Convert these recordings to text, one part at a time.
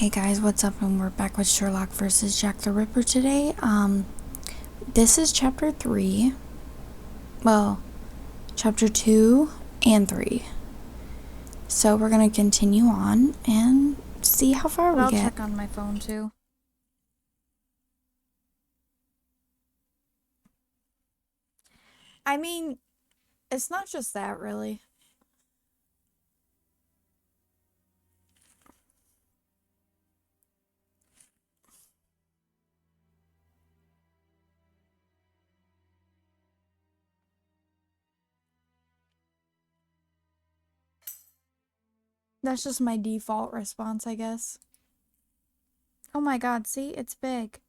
Hey guys, what's up? And we're back with Sherlock versus Jack the Ripper today. This is chapter 3. Well, chapter 2 and 3. So we're gonna continue on and see how far we I'll get. check on my phone too. I mean, it's not just that, really. That's just my default response, I guess. Oh my god, see? It's big.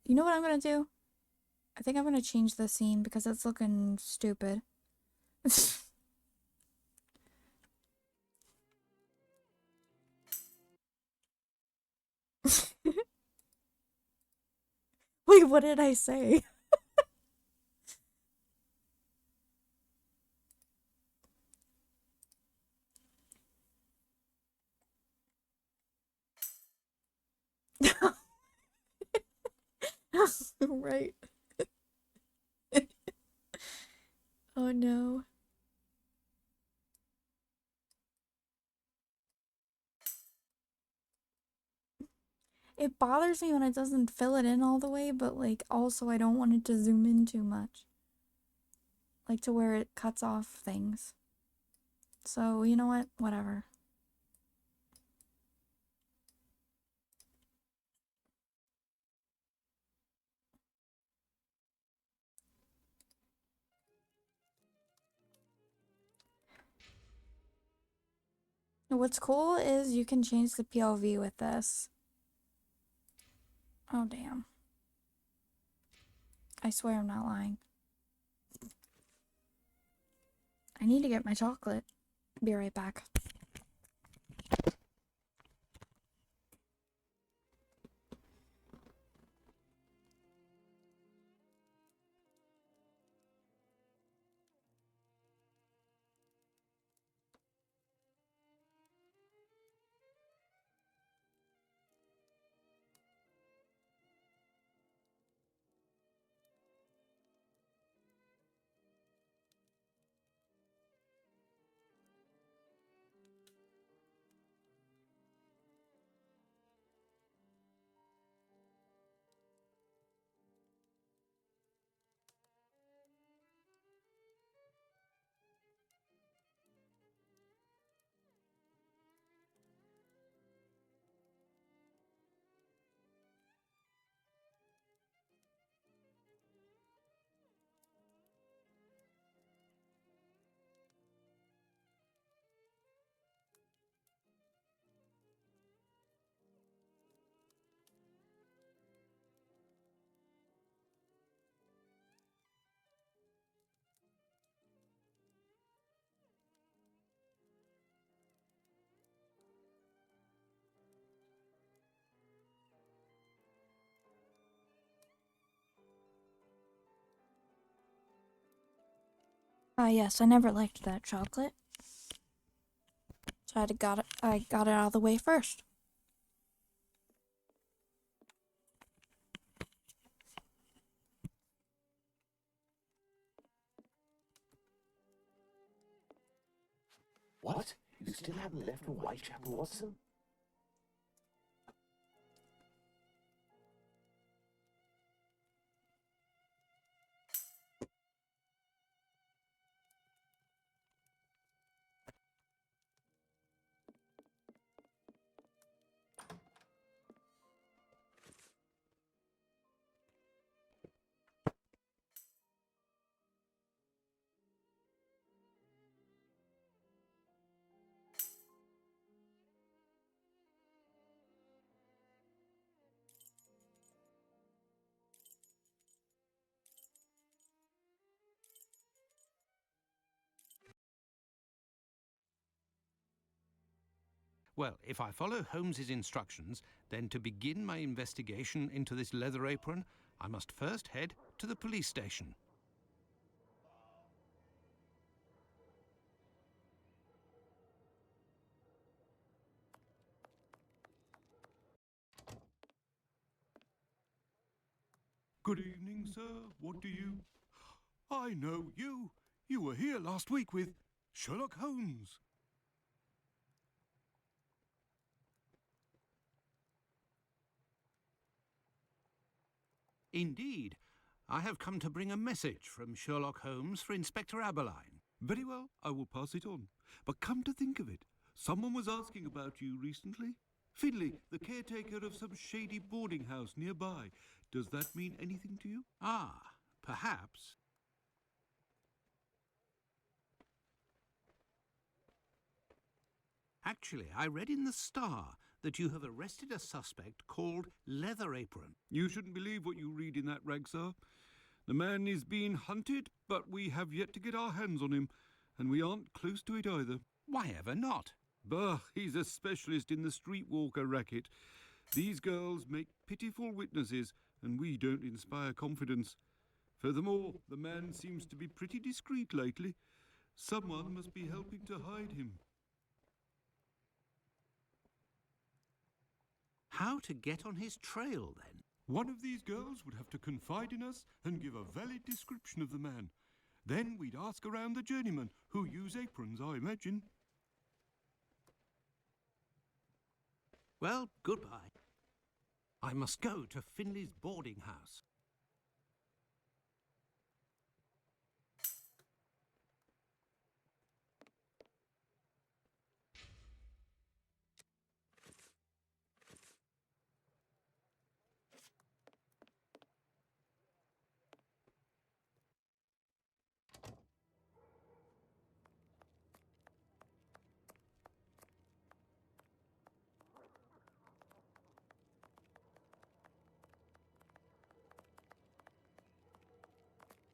You know what I'm gonna do? I think I'm gonna change the scene because it's looking stupid. Wait, what did I say? Right. Oh no. It bothers me when it doesn't fill it in all the way, but like also I don't want it to zoom in too much. Like to where it cuts off things. So, you know what? Whatever. What's cool is you can change the POV with this. Oh, damn. I swear I'm not lying. I need to get my chocolate. Be right back. Yes, I never liked that chocolate. So I got it out of the way first. What? You still haven't left for Whitechapel, Watson? Well, if I follow Holmes's instructions, then to begin my investigation into this leather apron, I must first head to the police station. Good evening, sir. What do you... I know you. You were here last week with Sherlock Holmes. Indeed. I have come to bring a message from Sherlock Holmes for Inspector Aberline. Very well, I will pass it on. But come to think of it, someone was asking about you recently. Finley, the caretaker of some shady boarding house nearby. Does that mean anything to you? Ah, perhaps. Actually, I read in the Star that you have arrested a suspect called Leather Apron. You shouldn't believe what you read in that rag, sir. The man is being hunted, but we have yet to get our hands on him, and we aren't close to it either. Why ever not? Bah, he's a specialist in the streetwalker racket. These girls make pitiful witnesses, and we don't inspire confidence. Furthermore, the man seems to be pretty discreet lately. Someone must be helping to hide him. How to get on his trail, then? One of these girls would have to confide in us and give a valid description of the man. Then we'd ask around the journeymen, who use aprons, I imagine. Well, goodbye. I must go to Finley's boarding house.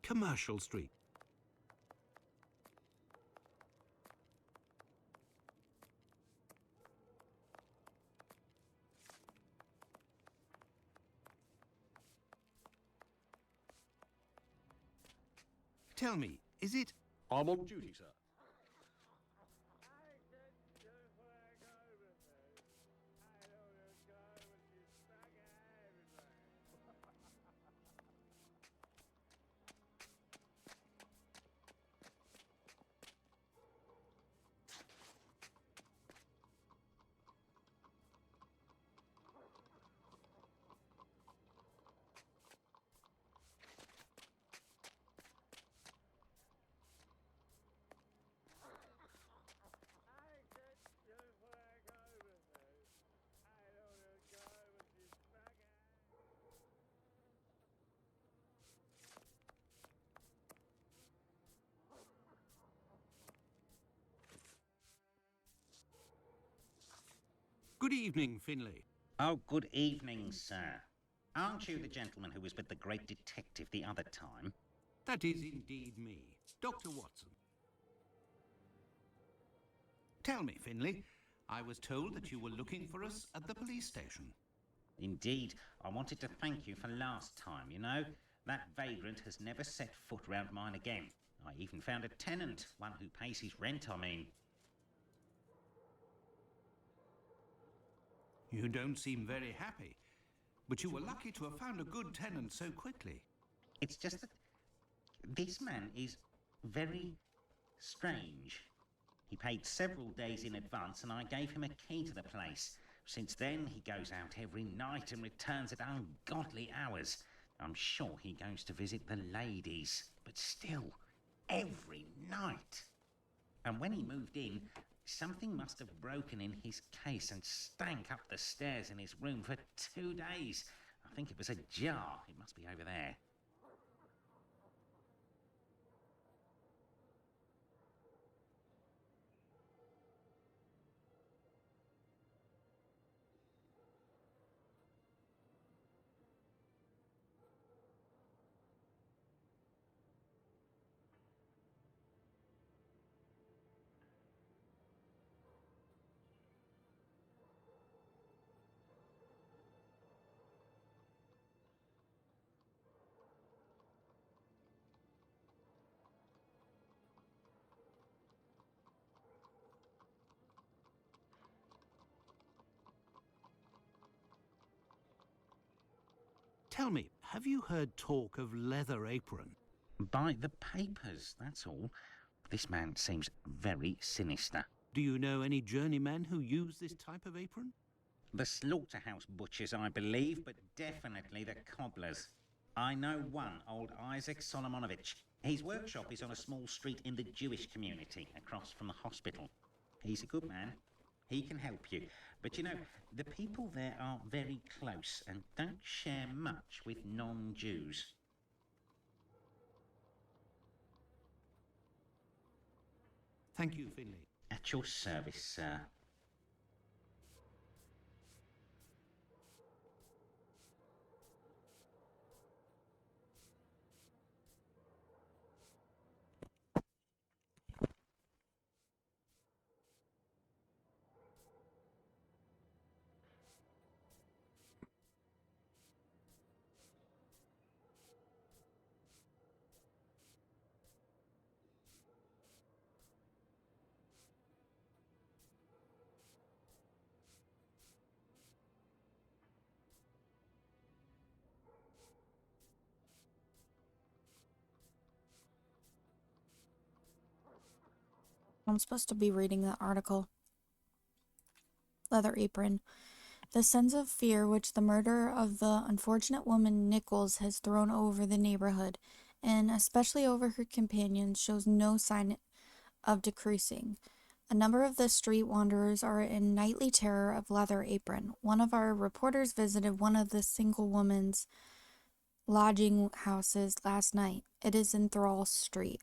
Commercial Street. Tell me, is it... I'm on duty, sir. Good evening, Finley. Oh, good evening, sir. Aren't you the gentleman who was with the great detective the other time? That is indeed me, Dr. Watson. Tell me, Finley, I was told that you were looking for us at the police station. Indeed, I wanted to thank you for last time, you know. That vagrant has never set foot round mine again. I even found a tenant, one who pays his rent, I mean. You don't seem very happy, but you were lucky to have found a good tenant so quickly. It's just that this man is very strange. He paid several days in advance and I gave him a key to the place. Since then, he goes out every night and returns at ungodly hours. I'm sure he goes to visit the ladies, but still, every night. And when he moved in, something must have broken in his case and stank up the stairs in his room for 2 days. I think it was a jar. It must be over there. Tell me, Have you heard talk of Leather Apron? By the papers, that's all. This man seems very sinister. Do you know any journeymen who use this type of apron? The slaughterhouse butchers, I believe, but definitely the cobblers. I know one, old Isaac Solomonovich. His workshop is on a small street in the Jewish community, across from the hospital. He's a good man. He can help you. But you know, the people there are very close and don't share much with non-Jews. Thank you, Finley. At your service, sir. I'm supposed to be reading the article. Leather Apron. The sense of fear which the murder of the unfortunate woman Nichols has thrown over the neighborhood, and especially over her companions, shows no sign of decreasing. A number of the street wanderers are in nightly terror of Leather Apron. One of our reporters visited one of the single woman's lodging houses last night. It is in Thrall Street,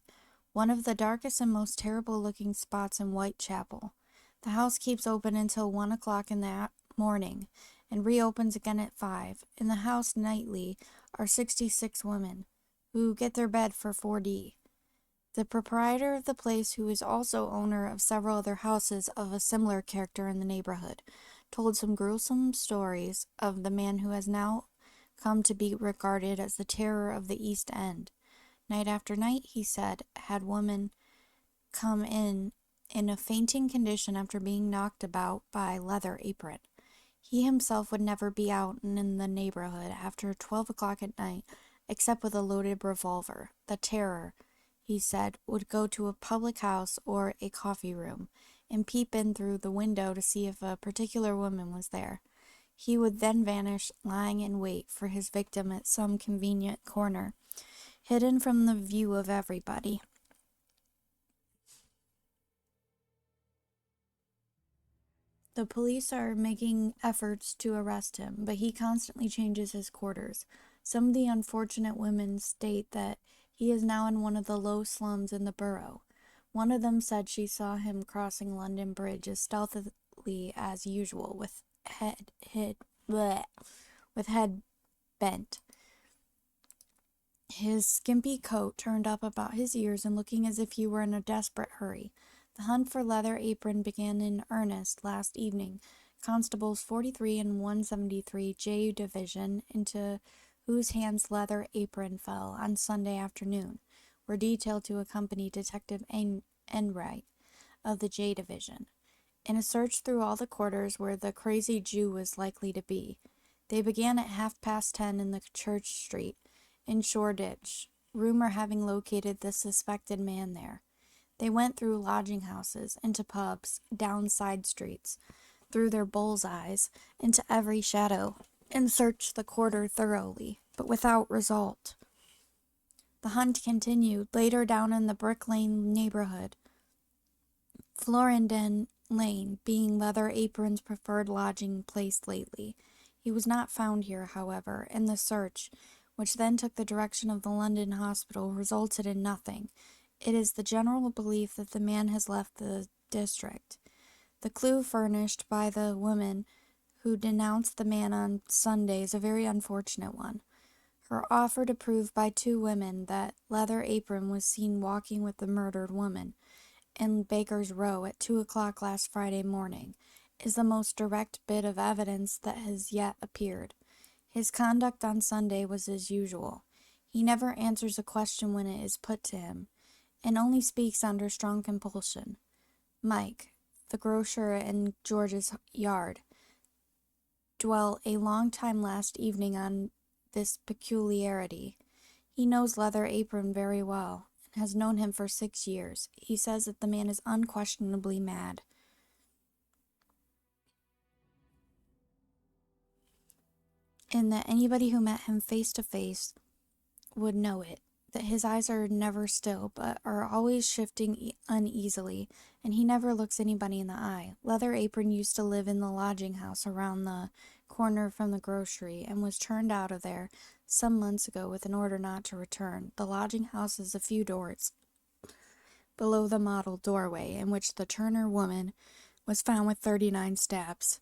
one of the darkest and most terrible-looking spots in Whitechapel. The house keeps open until 1 o'clock in the morning, and reopens again at 5. In the house nightly are 66 women, who get their bed for 4D. The proprietor of the place, who is also owner of several other houses of a similar character in the neighborhood, told some gruesome stories of the man who has now come to be regarded as the terror of the East End. Night after night, he said, had women come in a fainting condition after being knocked about by Leather Apron. He himself would never be out in the neighborhood after 12 o'clock at night, except with a loaded revolver. The terror, he said, would go to a public house or a coffee room, and peep in through the window to see if a particular woman was there. He would then vanish, lying in wait for his victim at some convenient corner, hidden from the view of everybody. The police are making efforts to arrest him, but he constantly changes his quarters. Some of the unfortunate women state that he is now in one of the low slums in the borough. One of them said she saw him crossing London Bridge as stealthily as usual, with head bent, his skimpy coat turned up about his ears and looking as if he were in a desperate hurry. The hunt for Leather Apron began in earnest last evening. Constables 43 and 173 J Division, into whose hands Leather Apron fell on Sunday afternoon, were detailed to accompany Detective Enright of the J Division in a search through all the quarters where the crazy Jew was likely to be. They began at 10:30 in the Church Street, in Shoreditch, rumor having located the suspected man there. They went through lodging houses, into pubs, down side streets, through their bull's eyes, into every shadow, and searched the quarter thoroughly, but without result. The hunt continued later down in the Brick Lane neighborhood, Florendon Lane being Leather Apron's preferred lodging place lately. He was not found here, however, and the search, which then took the direction of the London hospital, resulted in nothing. It is the general belief that the man has left the district. The clue furnished by the woman who denounced the man on Sunday is a very unfortunate one. Her offer to prove by two women that Leather Apron was seen walking with the murdered woman in Baker's Row at 2 o'clock last Friday morning is the most direct bit of evidence that has yet appeared. His conduct on Sunday was as usual. He never answers a question when it is put to him, and only speaks under strong compulsion. Mike, the grocer in George's yard, dwelt a long time last evening on this peculiarity. He knows Leather Apron very well, and has known him for 6 years. He says that the man is unquestionably mad. And that anybody who met him face to face would know it. That his eyes are never still, but are always shifting uneasily, and he never looks anybody in the eye. Leather Apron used to live in the lodging house around the corner from the grocery, and was turned out of there some months ago with an order not to return. The lodging house is a few doors below the model doorway, in which the Turner woman was found with 39 stabs.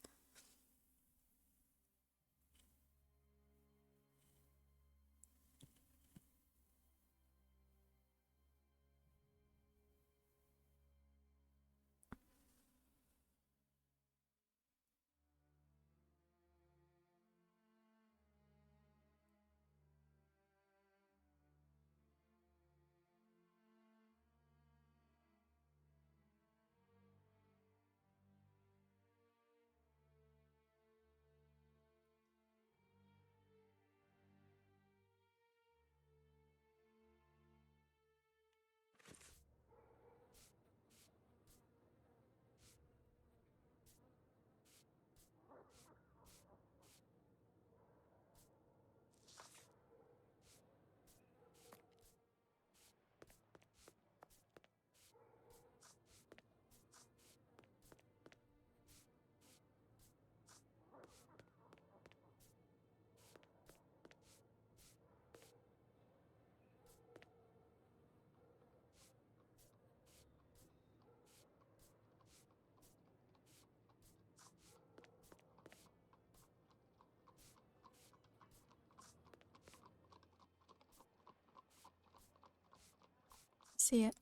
See it?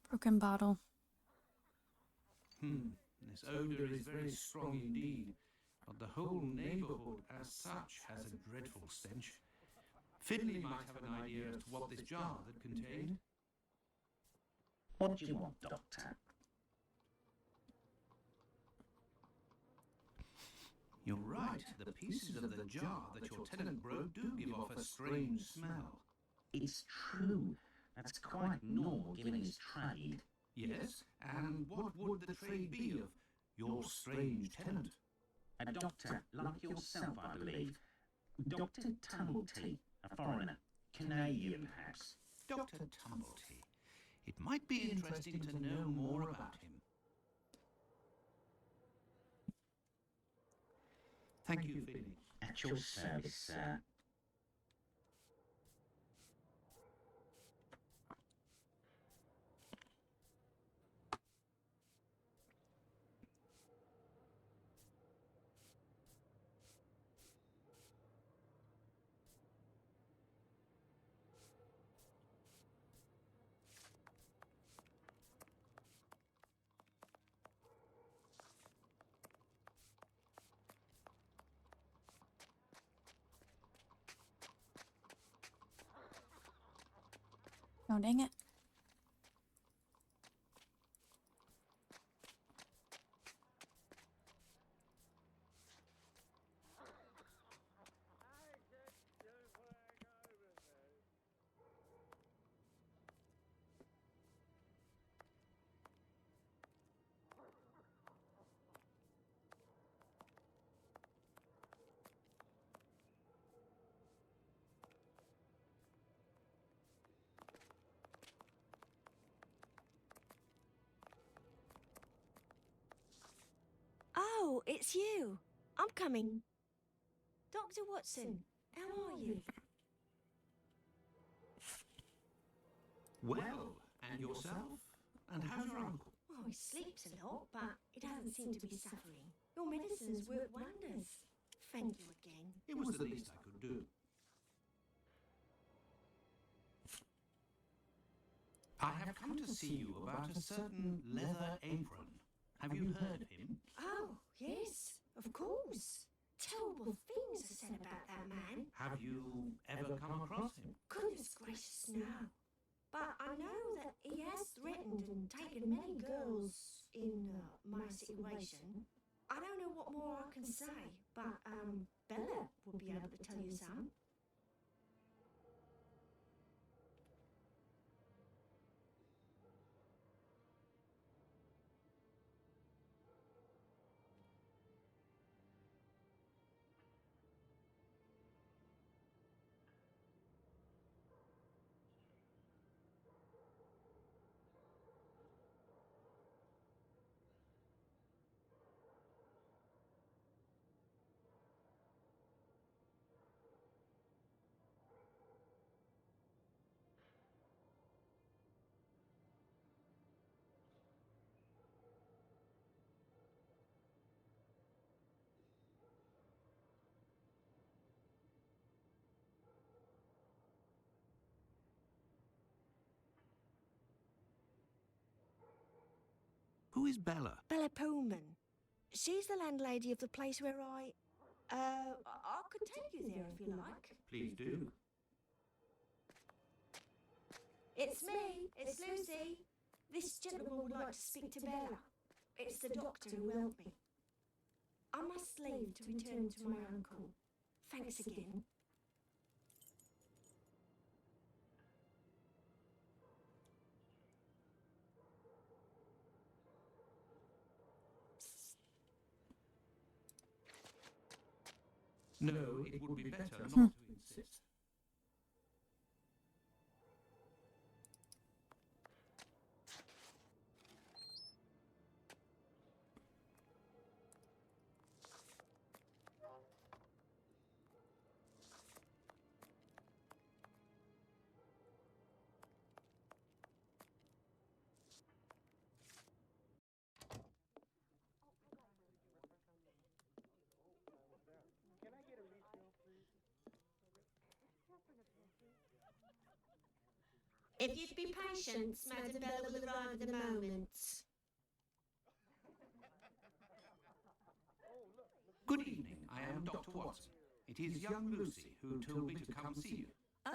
Broken bottle. This odour is very strong indeed, but the whole neighbourhood as such has a dreadful stench. Finley might have an idea as to what this jar had contained. What do you want, Doctor? You're right, the pieces of the jar that your tenant broke do give off a strange smell. It's true. That's quite normal given his trade. Yes, and what would the trade be of your strange tenant? A doctor like yourself, I believe. Dr. Tumblety, a foreigner. Canadian, perhaps. Dr. Tumblety. It might be interesting to know more about him. Thank you, Finley. At your service, sir. Oh, dang it. Oh, it's you. I'm coming. Dr. Watson, how are you? Well, and yourself? And how's your uncle? Well, he sleeps a lot, but he doesn't seem to be suffering. Your medicines work wonders. Thank you again. It was the least I could do. I have come to see you about a certain Leather Apron. Have you heard of him? Oh, yes, of course. Terrible things are said about that man. Have you ever come across him? Goodness gracious, no. But I know that he has threatened and taken many girls in my situation. I don't know what more I can say, but Bella will be able to tell you some. Who is Bella? Bella Pullman. She's the landlady of the place where I could take you there if you like. Please do. It's me. It's Lucy. This gentleman would like to speak to Bella. It's the doctor who helped me. I must leave to return to my uncle. Thanks again. No, it would be better not to insist. If you'd be patient, Madam Bella will arrive in a moment. Good evening. I am Dr. Watson. It is young Lucy who told me to come see you. Ah,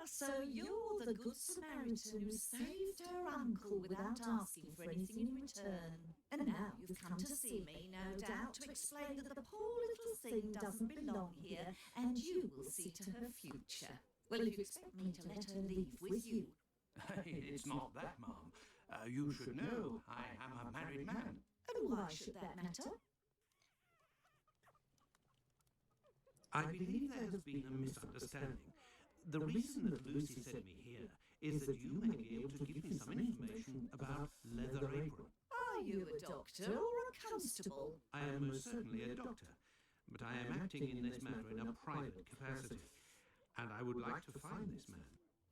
so you're the good Samaritan who saved her uncle without asking for anything in return. And now you've come to see me, no doubt, to explain that the poor little thing doesn't belong here, and you will see to her future. Well, if you expect me to let her leave with you. It's not that, Ma'am. You should know I am a married man. And why should that matter? I believe there has been a misunderstanding. The reason that Lucy sent me here is that you may be able to give me some information about Leather Apron. Are you a doctor or a constable? I am most certainly a doctor, but I am acting in this matter in a private capacity, and I would like to find this man.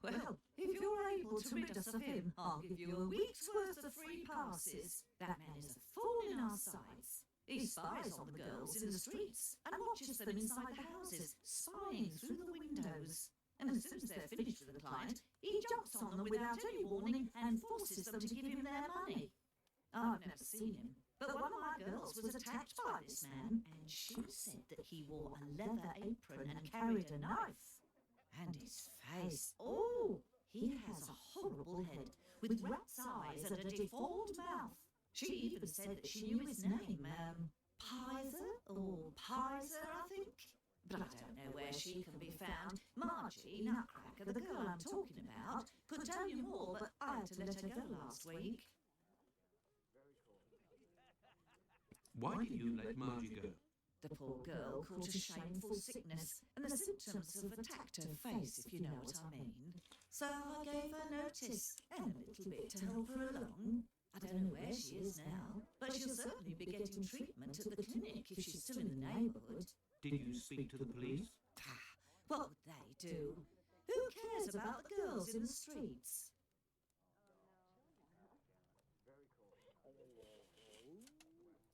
Well, if you're able to rid us of him, I'll give you a week's worth of free passes. That man is a thorn in our sides. He spies on the girls in the streets and watches them inside the houses, spying through the windows. And as soon as they're finished with the client, he jumps on them without any warning and forces them to give him their money. I've never seen him, but one of my girls was attacked by this man, and she said that he wore a leather apron and carried a knife. And his face, oh, he has a horrible head, with rat's eyes and a deformed mouth. She even said that she knew his name, Pizer or Pizer, I think. But I don't know where she can be found. Margie, Nutcracker, the girl I'm talking about, could tell you more, but I had to let her go last week. Why did you let Margie go? The poor girl caught a shameful sickness, and the symptoms have attacked her face, if you know what I mean. So I gave her notice, and a little bit to help her along. I don't know where she is now, but she'll certainly be getting treatment at the clinic if she's still in the neighbourhood. Did you speak to the police? What would they do? Who cares about the girls in the streets?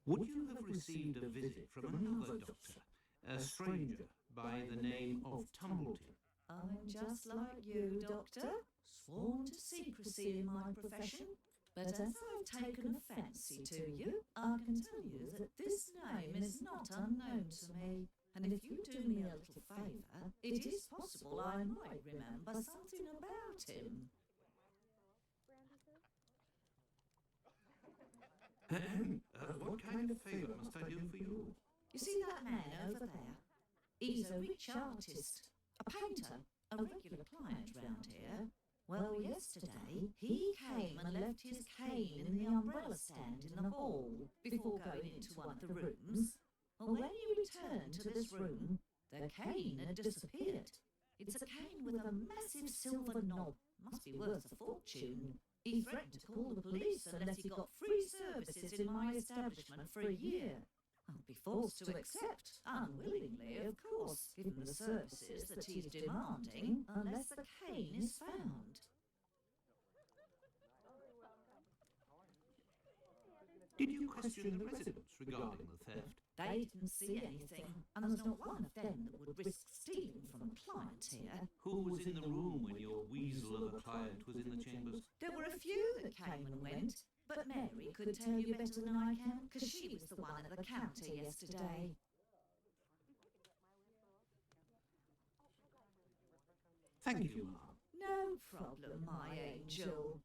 Would you have received a visit from another doctor, a stranger by the name of Tumbleton? I'm just like you, Doctor, sworn to secrecy in my profession. But as I've taken a fancy to you, I can tell you that this name is not unknown to me. And if you do me a little favour, it is possible I might remember something about him. What kind of favour must I do for you? You see that man over there? He's a rich artist, a painter, a regular client round here. Well, yesterday he came and left his cane in the umbrella stand in the hall before going into one of the rooms. Well, when he returned to this room, the cane had disappeared. It's a cane with a massive silver knob. Must be worth a fortune. He threatened to call the police unless he got free services in my establishment for a year. I'll be forced to accept, unwillingly, of course, given the services that he's demanding, unless the cane is found. Did you question the residents regarding the theft? They didn't see anything, and there's not one of them that would risk stealing from a client here. Who was in the room when your weasel of a client was in the chambers? There were a few that came and went, But Mary could tell you better than I can, because she was the one at the counter yesterday. Thank you, Ma. No problem, my angel.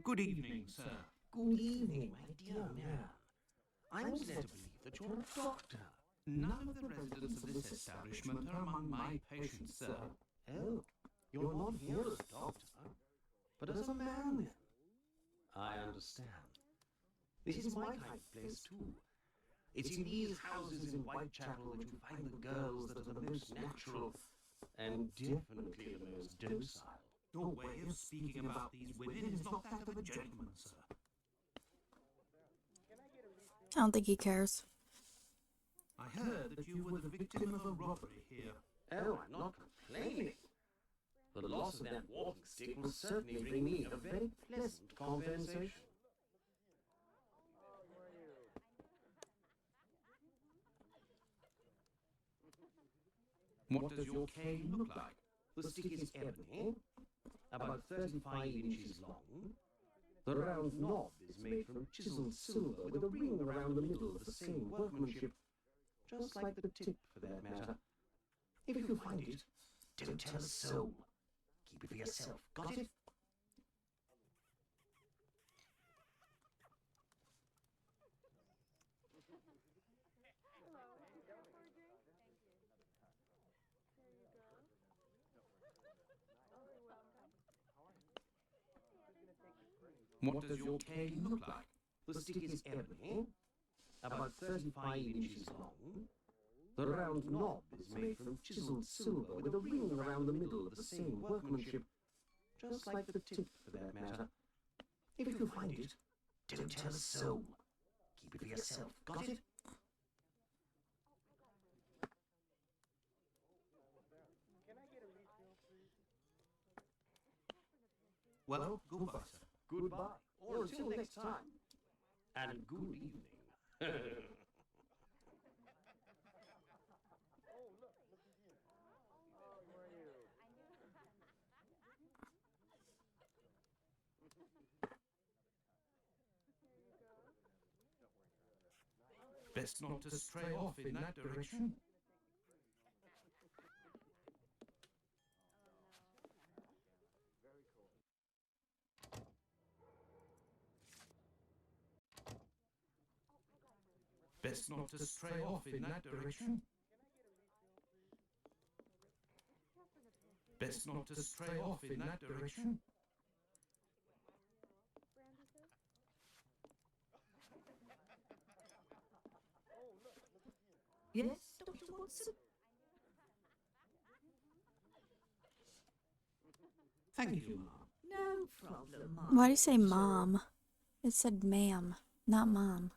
Good evening, sir. Good evening, my dear man. I was led to believe that you're a doctor. None of the residents of this establishment are among my patients, sir. Oh, you're not here as a doctor, but as a man then. I understand. This is my kind of place too. It's in these houses in Whitechapel that you find the girls that are the most natural and definitely the most docile. Your way of speaking about these women is not that of a gentleman, sir. I don't think he cares. I heard that you were the victim of a robbery here. Oh, I'm not complaining. The loss of that walking stick will certainly bring me a very pleasant compensation. What does your cane look like? The stick is ebony, about 35 inches long. The round knob is made from chiseled silver with a ring around the middle of the same workmanship, just like the tip for that matter. If you find it, don't tell a soul. Keep it for yourself. Got it? What does your cane look like? The stick is ebony, about 35 inches long. The round knob is made from chiseled silver with a ring around the middle of the same workmanship, just like the tip for that matter. If you find it, don't tell a soul. Keep it for yourself. Got it? Well, goodbye, sir. Goodbye, or until next time. And good evening. Best not to stray off in that direction. Best not to stray off in that direction. Best not to stray off in that direction. Yes, Dr. Watson? Thank you, Mom. No problem, Mom. Why do you say mom? It said ma'am, not mom.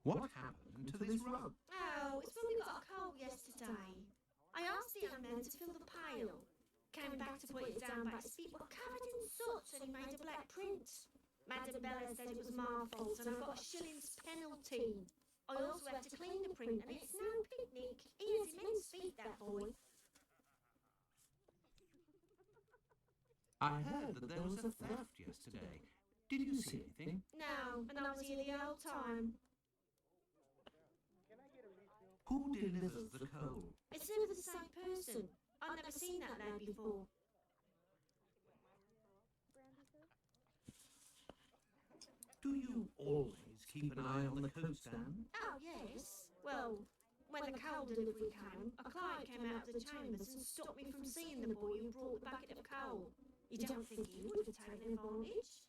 What happened to this rug? Oh, it's when we got a cold yesterday. I asked the young man to fill the pail. Came back to put it down, but his feet were covered in soot and he made a black print. Madam Bella said it was my fault and I got a shilling's penalty. I also have to clean the print and it's no picnic. He has immense feet, that boy. I heard that there was a theft yesterday. Did you see anything? No, and I was here the whole time. Who delivers the coal? It's never the same person. I've never seen that lad before. Do you always keep an eye on the coat stand? Oh, yes. Well, when the coal delivery came, a client came out of the chambers and stopped me from seeing the boy who brought the bucket of coal. You don't think he would have taken advantage?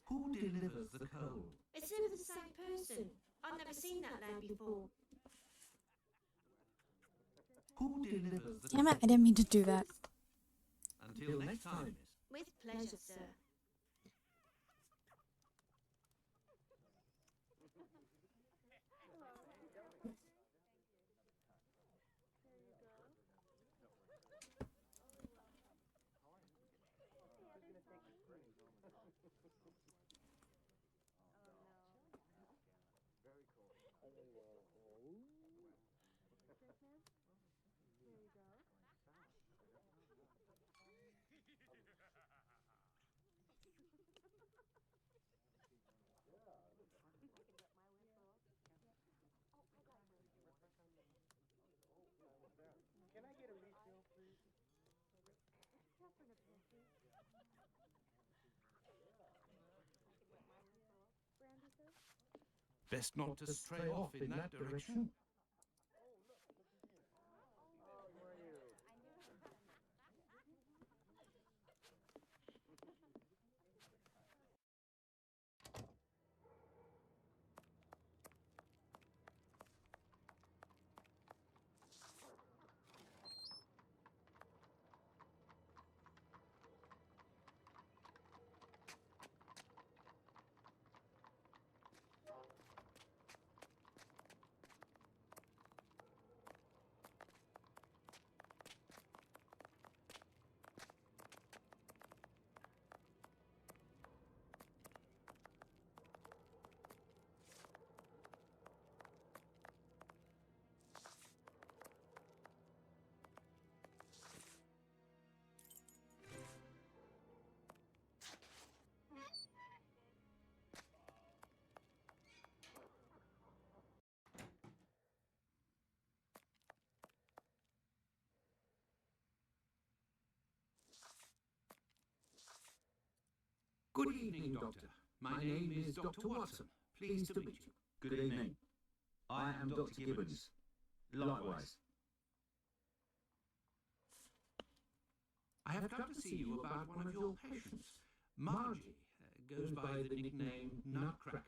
Who delivers the coal? It's never the same person. I've never seen that lad before. Who delivers the Damn it, I didn't mean to do that. Until next time, miss. With pleasure, sir. Best not to stray off in that direction. Good evening, Doctor. My name is Dr. Watson. Pleased to meet you. Good evening. I am Dr. Gibbons. Likewise. I have come to see you about one of your patients. Margie goes by the nickname Nutcracker,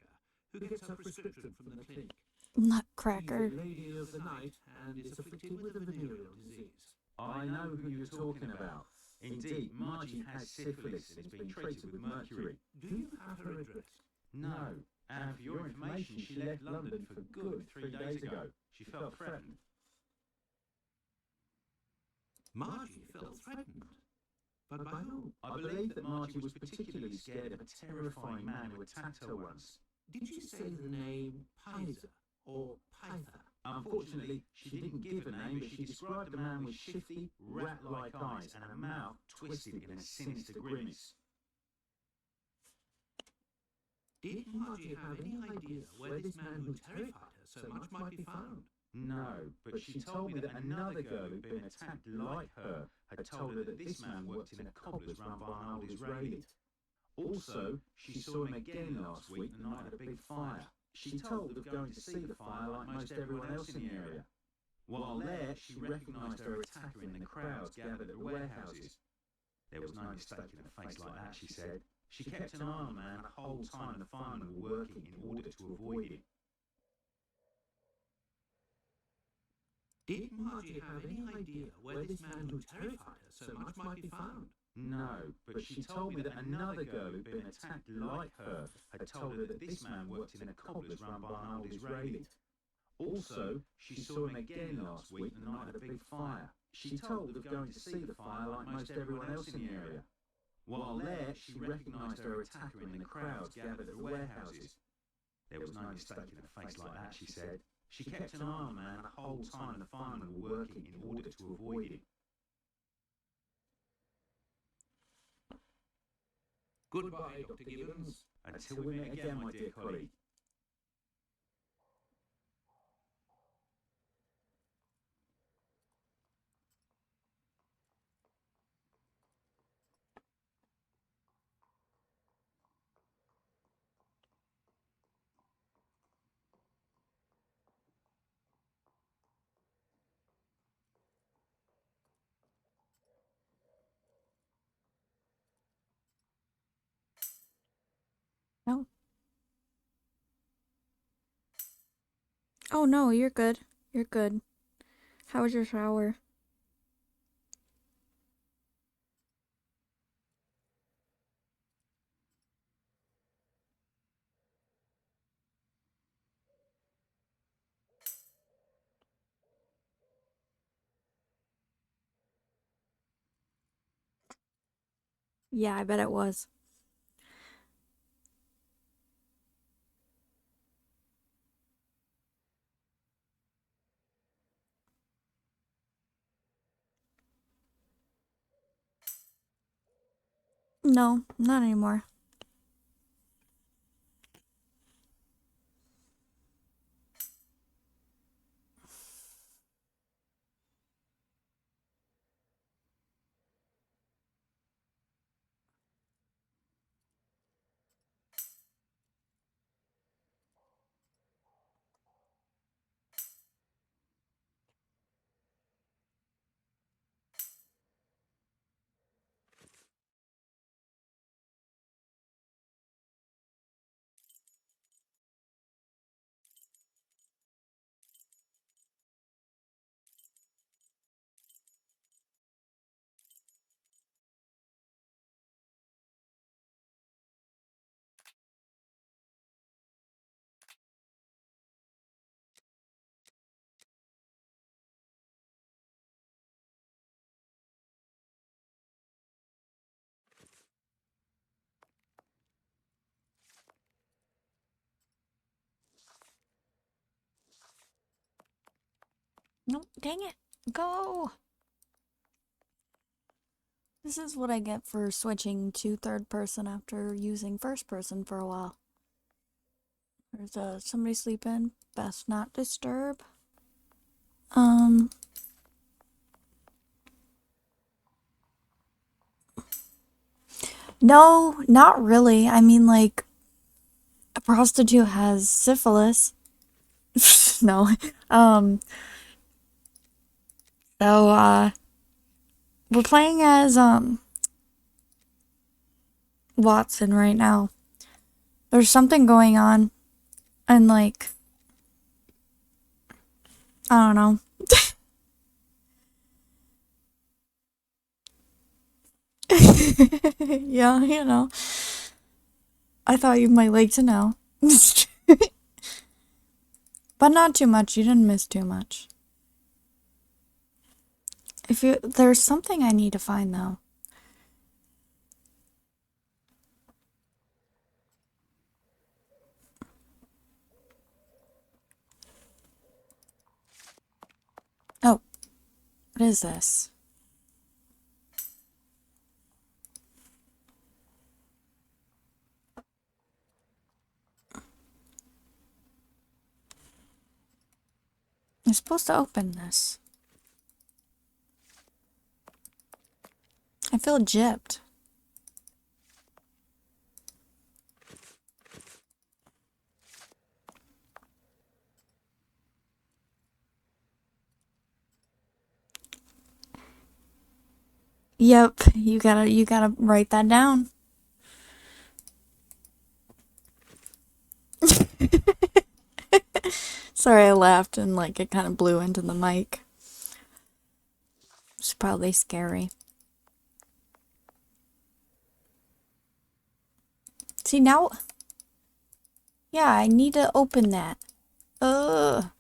who gets her prescription from the clinic. Nutcracker. She's a lady of the night and is afflicted with a venereal disease. I know who you're talking about. Indeed, Margie has syphilis and is being treated with mercury. Do you have her address? No. And for your information, she left London for good 3 days ago. She felt threatened. Margie felt threatened. But by whom? I believe that Margie was particularly scared of a terrifying man who attacked her once. Did she say the name Pizer or Pyther? Unfortunately, she didn't give a name, but she described a man with shifty, rat-like eyes and a mouth twisted in a sinister grimace. Did Margie have any idea where this man who terrified her so much might be found? No, but she told me that another girl who'd been attacked like her had told her that this man worked in a cobbler's run by an old Israeli. Also, she saw him again last week the night of a big fire. She told of going to see the fire like most everyone else in the area. While there, she recognised her attacker in the crowds gathered at the warehouses. There was no mistaking a face like that, she said. She kept an eye on the man the whole time the firemen were working in order to avoid him. Did Margie have any idea where this man who terrified her so much might be found? No, but she told me that another girl who'd been attacked like her had told her that this man worked in a cobbler's run by an old Israeli. Also, she saw him again last week the night of a big fire. She told of going to see the fire like most everyone else in the area. While there, she recognised her attacker in the crowds gathered at the warehouses. There was no mistaking a face like that, she said. She kept an eye on the man the whole time the firemen were working in order to avoid him. Goodbye, Dr. Gibbons. Until we meet again, my dear colleague. No. Oh no, you're good. You're good. How was your shower? Yeah, I bet it was. No, not anymore. No, dang it. Go! This is what I get for switching to third person after using first person for a while. There's somebody sleeping. Best not disturb. No, not really. I mean, like, a prostitute has syphilis. No. So, we're playing as, Watson right now. There's something going on. And, like, I don't know. Yeah, you know. I thought you might like to know. But not too much. You didn't miss too much. There's something I need to find though. Oh, what is this? I'm supposed to open this. I feel gypped. Yep, you gotta write that down. Sorry, I laughed and like it kind of blew into the mic. It's probably scary. See now? Yeah, I need to open that. Ugh.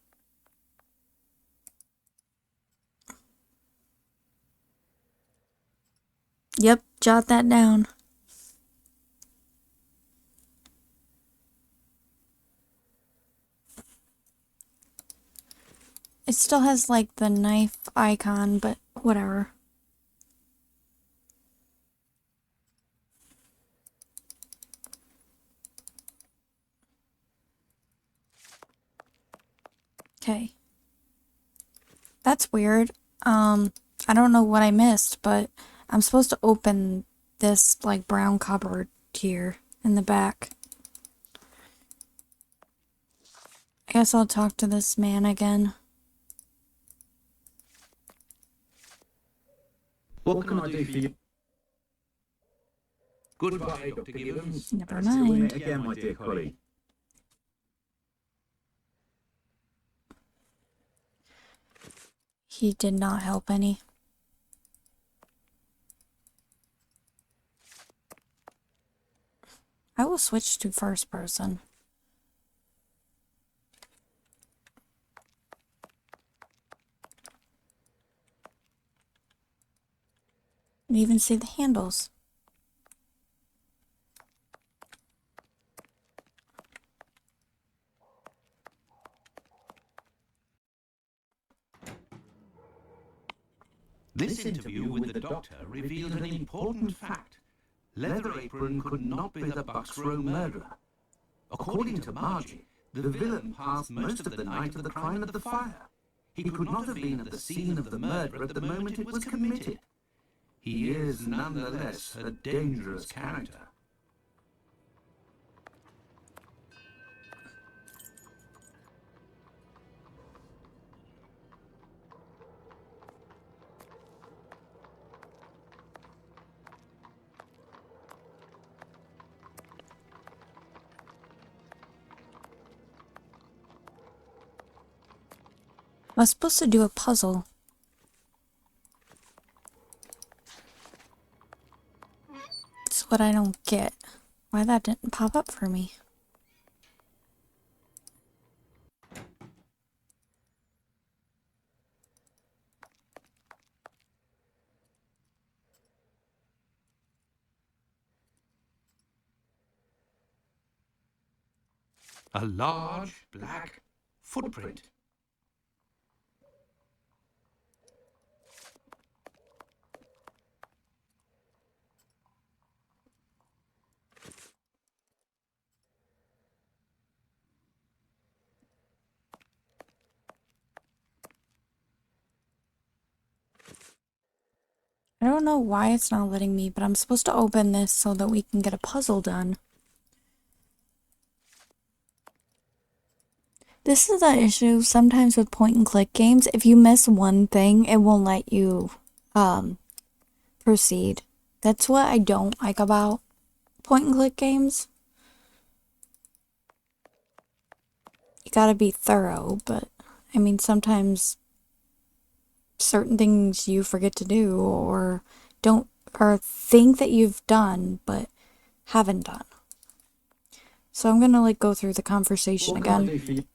Yep, jot that down. It still has like the knife icon, but whatever. Okay. That's weird. I don't know what I missed, but I'm supposed to open this like brown cupboard here in the back. I guess I'll talk to this man again. What can I do for you? Goodbye, Dr. Gibbons. Never Till we meet mind. again, my dear colleague. He did not help any. I will switch to first person. You even see the handles. This interview with the doctor revealed an important fact. Leather Apron could not be the Buck's Row murderer. According to Margie, the villain passed most of the night of the crime at the fire. He could not have been at the scene of the murder at the moment it was committed. He is nonetheless a dangerous character. I was supposed to do a puzzle. That's what I don't get. Why that didn't pop up for me. A large black footprint. I don't know why it's not letting me, but I'm supposed to open this so that we can get a puzzle done. This is the issue sometimes with point and click games. If you miss one thing, it won't let you proceed. That's what I don't like about point and click games. You gotta be thorough, but I mean sometimes certain things you forget to do or don't or think that you've done but haven't done. So I'm gonna like go through the conversation again.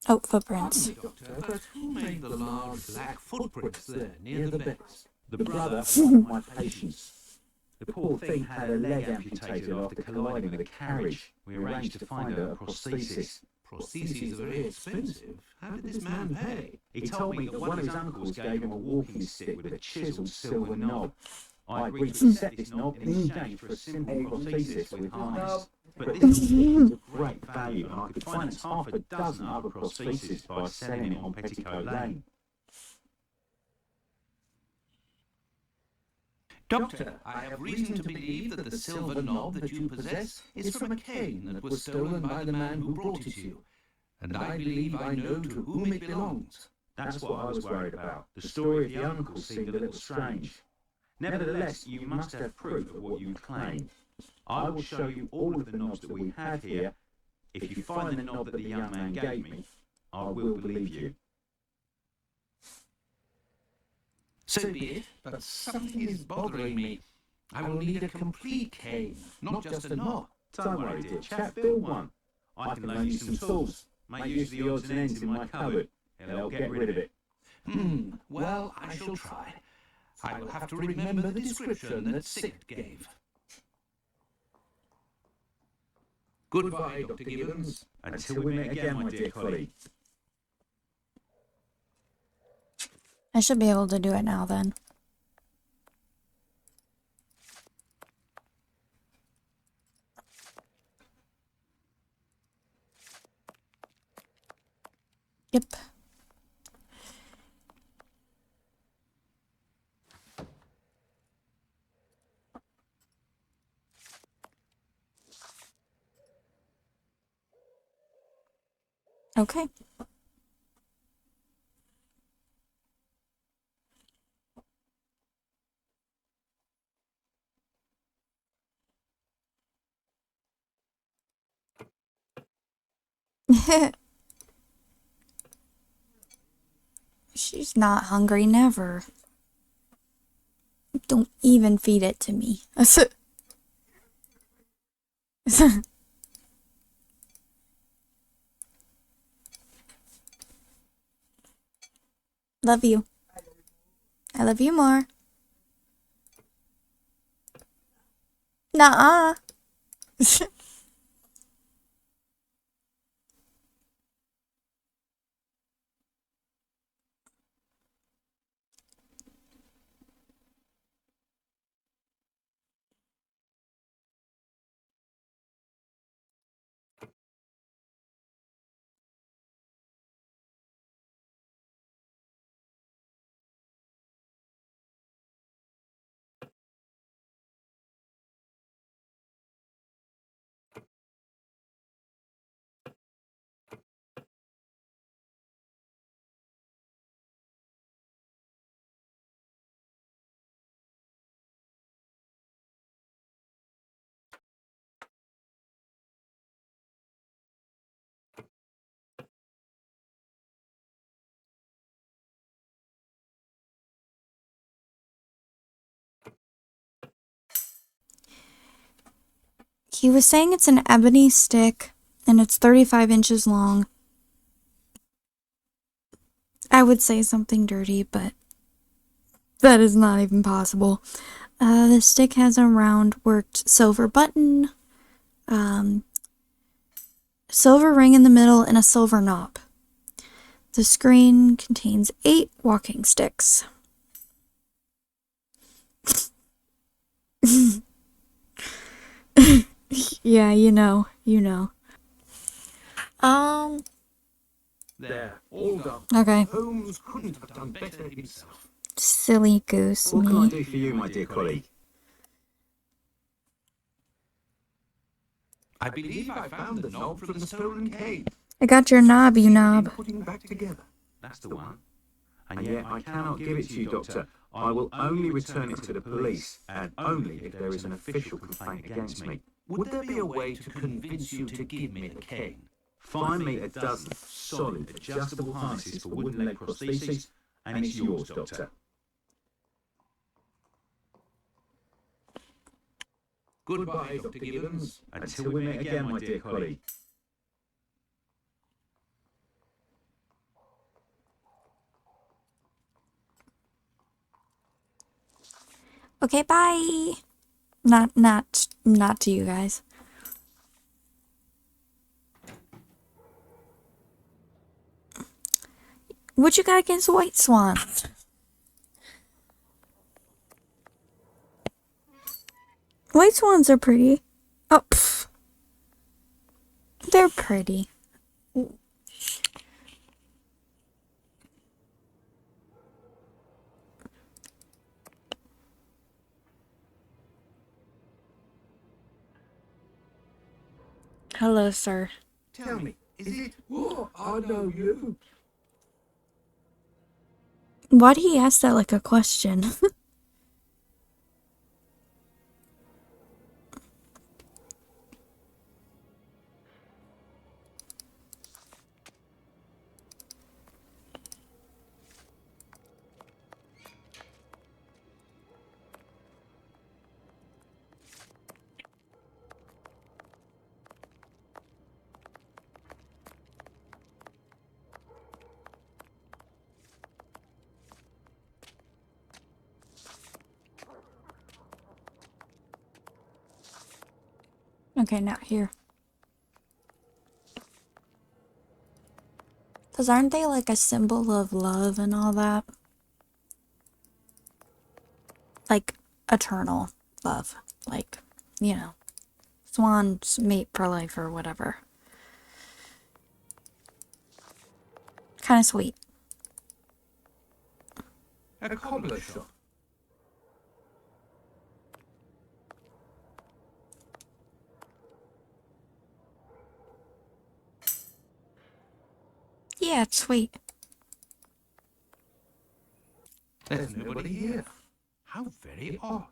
Oh, footprints. Doctor, but who made the large black footprints there near the beds? The brother of my patients. The poor thing had a leg amputated after colliding with a carriage. We arranged to find her a prosthesis. Prostheses are very expensive. How did this man pay? He told me that one of his uncles gave him a walking stick with a chiseled silver knob. I agreed to set this knob in exchange for a simple prosthesis with harness. But this is of great value, and I could finance half a dozen other prostheses by selling it on Petticoat Lane. Doctor, I have reason to believe that the silver knob that you possess is from a cane that was stolen by the man who brought it to you, and I believe I know to whom it belongs. That's what I was worried about. The story of the uncle seemed a little strange. Nevertheless, you must have proof of what you claim. I will show you all of the knobs that we have here. If you find the knob that the young man gave me, I will believe you. So be it, but something is bothering me. I will need a complete cane, not just a knob. Don't worry, dear chap, build one. I can loan you some tools. Make use of the odds and ends in my cupboard. It'll get rid of it. Well, I shall try. I will have to remember the description that Sicht gave. Goodbye, Dr. Gibbons. Until we meet again, my dear colleague. I should be able to do it now then. Yep. Okay. She's not hungry, never. Don't even feed it to me. Love you. I love you more. Nuh-uh. He was saying it's an ebony stick and it's 35 inches long. I would say something dirty, but that is not even possible. The stick has a round worked silver button, silver ring in the middle, and a silver knob. The screen contains 8 walking sticks. Yeah, you know. There, all done. Okay. Holmes couldn't have done better himself. Silly goose What can I me. do for you, my dear colleague? I believe I found the knob from the stolen cane. I got your knob, you knob. Putting back together. That's the one. And yet I cannot give it to you, Doctor. I will only return it to the police, and only if there is an official complaint against me. Would there be a way to convince you to give me the cane? Find me a dozen solid adjustable harnesses for wooden leg prostheses, and it's yours, Doctor. Goodbye, Dr. Gibbons. Until we meet again, my dear colleague. Okay, bye. Not to you guys. What you got against white swans? White swans are pretty. Oh, pff. They're pretty. Hello, sir. Tell me, is it? Oh, I know you. Why'd he ask that like a question? Okay, not here. Because aren't they like a symbol of love and all that? Like, eternal love. Like, you know, swans mate for life or whatever. Kind of sweet. A cobbler shop. Yeah, it's sweet. There's nobody here. How very odd.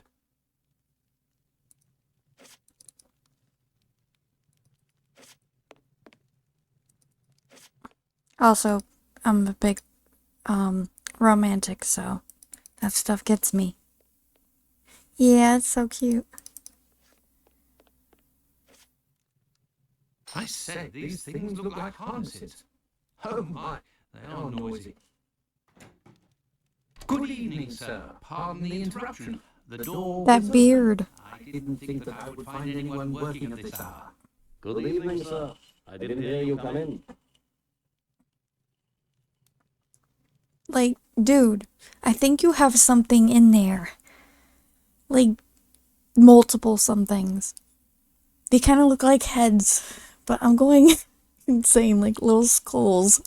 Also, I'm a big, romantic, so that stuff gets me. Yeah, it's so cute. I say, these things look like harnesses. Oh my, they are noisy. Good evening, sir. Pardon the interruption. The door That was beard. open. I didn't think that I would find anyone working at this hour. Good evening, sir. I didn't hear you come in. Like, dude, I think you have something in there. Like, multiple somethings. They kind of look like heads, but I'm going insane, like little skulls.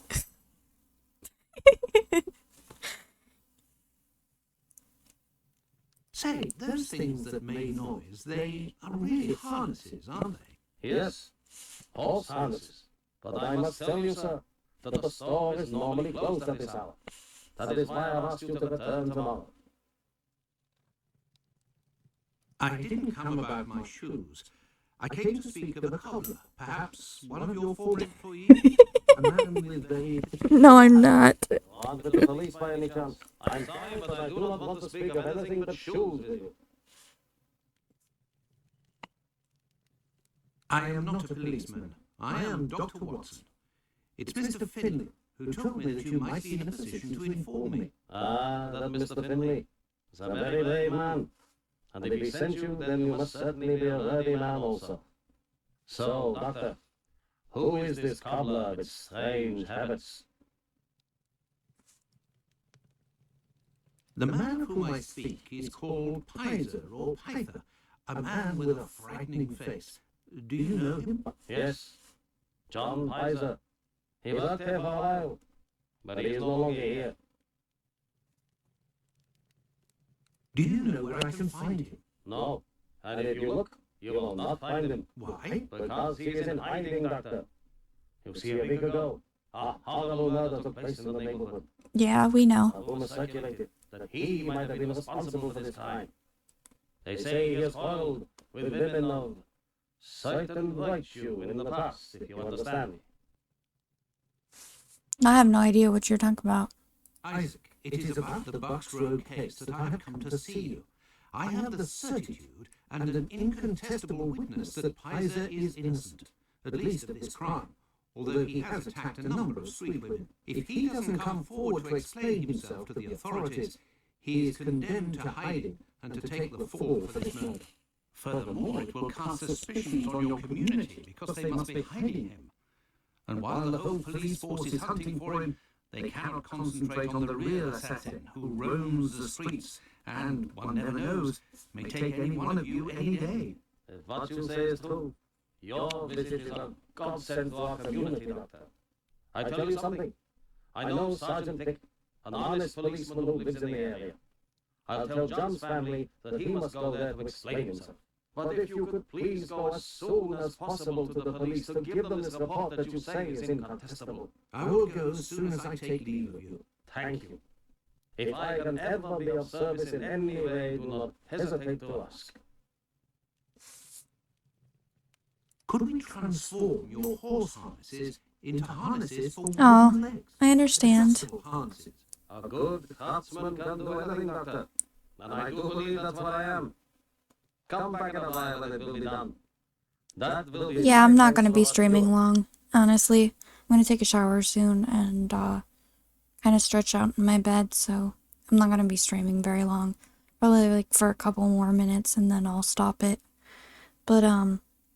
Say, those things that make noise, they are really harnesses, aren't they? Yes, horse harnesses. But I must tell you, sir, that the store is normally closed at this hour. That is why I've asked you to return tomorrow. I didn't come about my shoes. I came to speak of a cobbler, perhaps one of your former employees, a man with a... No, I'm not. Aren't with the police by any chance? I'm sorry, but I do not want to speak of anything but shoes with you. I am not a policeman. I am Dr. Watson. It's Mr. Finley, who told me that you might be in a position to inform me. Ah, that Mr. Finley is a very brave man. And if he sent you, then you must certainly be a worthy man also. So, Doctor, who is this cobbler with strange habits? The man of whom I speak is called Pizer or Pyther, a man with a frightening face. Do you know him? Yes, John Pizer. He worked here for a while, but he is no longer here. Do you know where I can find him? No, and if you look, you will not find him. Why? Because he is in hiding, Doctor. You see, a week ago, a horrible murder took place in the neighborhood. Yeah, we know. A rumor circulated that he might have been responsible for this crime. They say he has quarreled with women of certain virtue in the past, if you understand. I have no idea what you're talking about. Isaac, it is about the Bucks Road case that I have come to see you. I have the certitude and an incontestable witness that Pizer is innocent, at least of this crime, although he has attacked a number of street women. If he doesn't come forward to explain himself to the authorities, he is condemned to hiding and to take the fall for this murder. Furthermore, it will cast suspicions on your community because they must be hiding him. And while the whole police force is hunting for him, they cannot concentrate on the real assassin who roams the streets and, one never knows, may take any one of you any day. If what you say is true, your visit is a godsend to our community, Doctor. I tell you something. I know Sergeant Dick, an honest policeman who lives in the area. I'll tell John's family that he must go there to explain himself. But if you could please go as soon as possible to the police to give them this report that you say is incontestable. I will go as soon as I take leave of you. Thank you. If I can ever be of service in any way, do not hesitate to ask. Could we transform your horse harnesses into harnesses for Oh, wooden legs? I understand. Adjustable harnesses. A good craftsman can do anything, Doctor. And I do believe that's what I am. Come back in a while and it will be done. That will be... Yeah, I'm not going to be streaming long, honestly. I'm going to take a shower soon and kind of stretch out in my bed, so I'm not going to be streaming very long. Probably like for a couple more minutes and then I'll stop it. But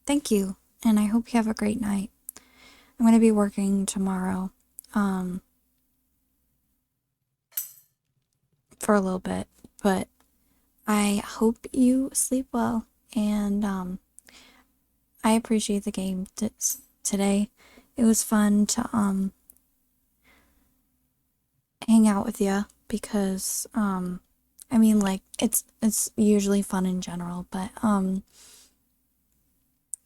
thank you, and I hope you have a great night. I'm going to be working tomorrow for a little bit, but I hope you sleep well, and I appreciate the game today. It was fun to hang out with you because I mean, like, it's usually fun in general, but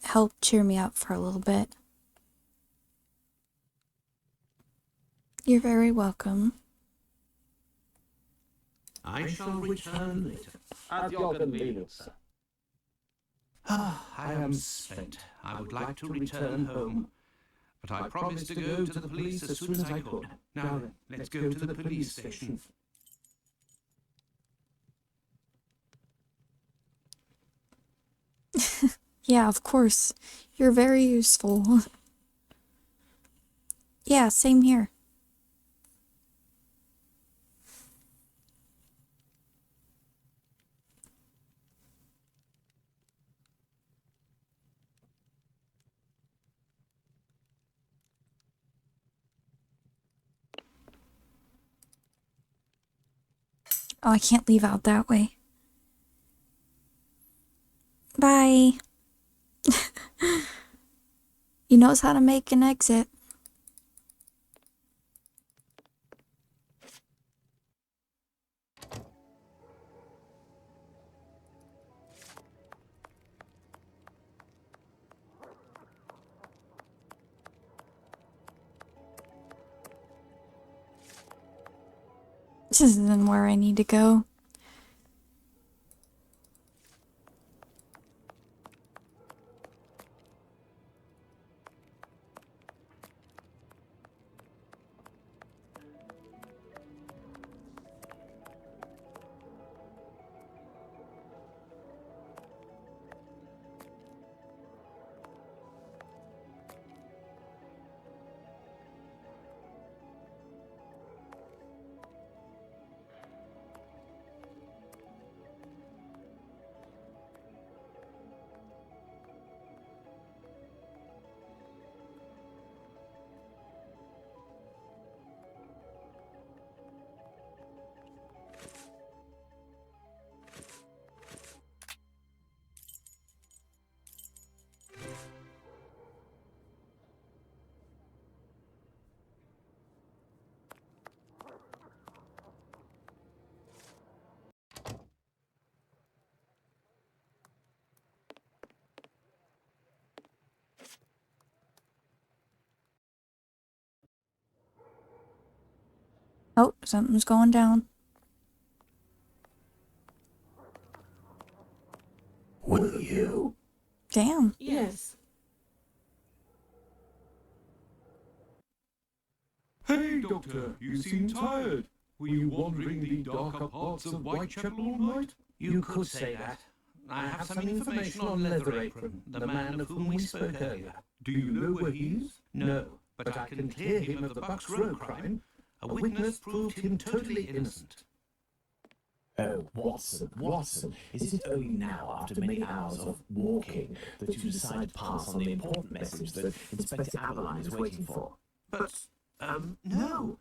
helped cheer me up for a little bit. You're very welcome. I shall return later. At your convenience, sir. I am spent. I would like to return home, but I promised to go to the police as soon as I could. Now then, let's go to the police station. Yeah, of course. You're very useful. Yeah, same here. Oh, I can't leave out that way. Bye. He knows how to make an exit. This isn't where I need to go. Oh, something's going down. Will you? Damn. Yes. Hey, Doctor, you seem tired. Were you wandering the darker parts of Whitechapel all night? You could say that. I have some information on Leather Apron, the man of whom we spoke earlier. Do you know where he is? No, but I can clear him of the Bucks Row crime. A witness proved him totally innocent. Oh, Watson, Watson, is it only now, after many hours of walking, that you decide to pass on the important message that Inspector Aberline is waiting for? But, no.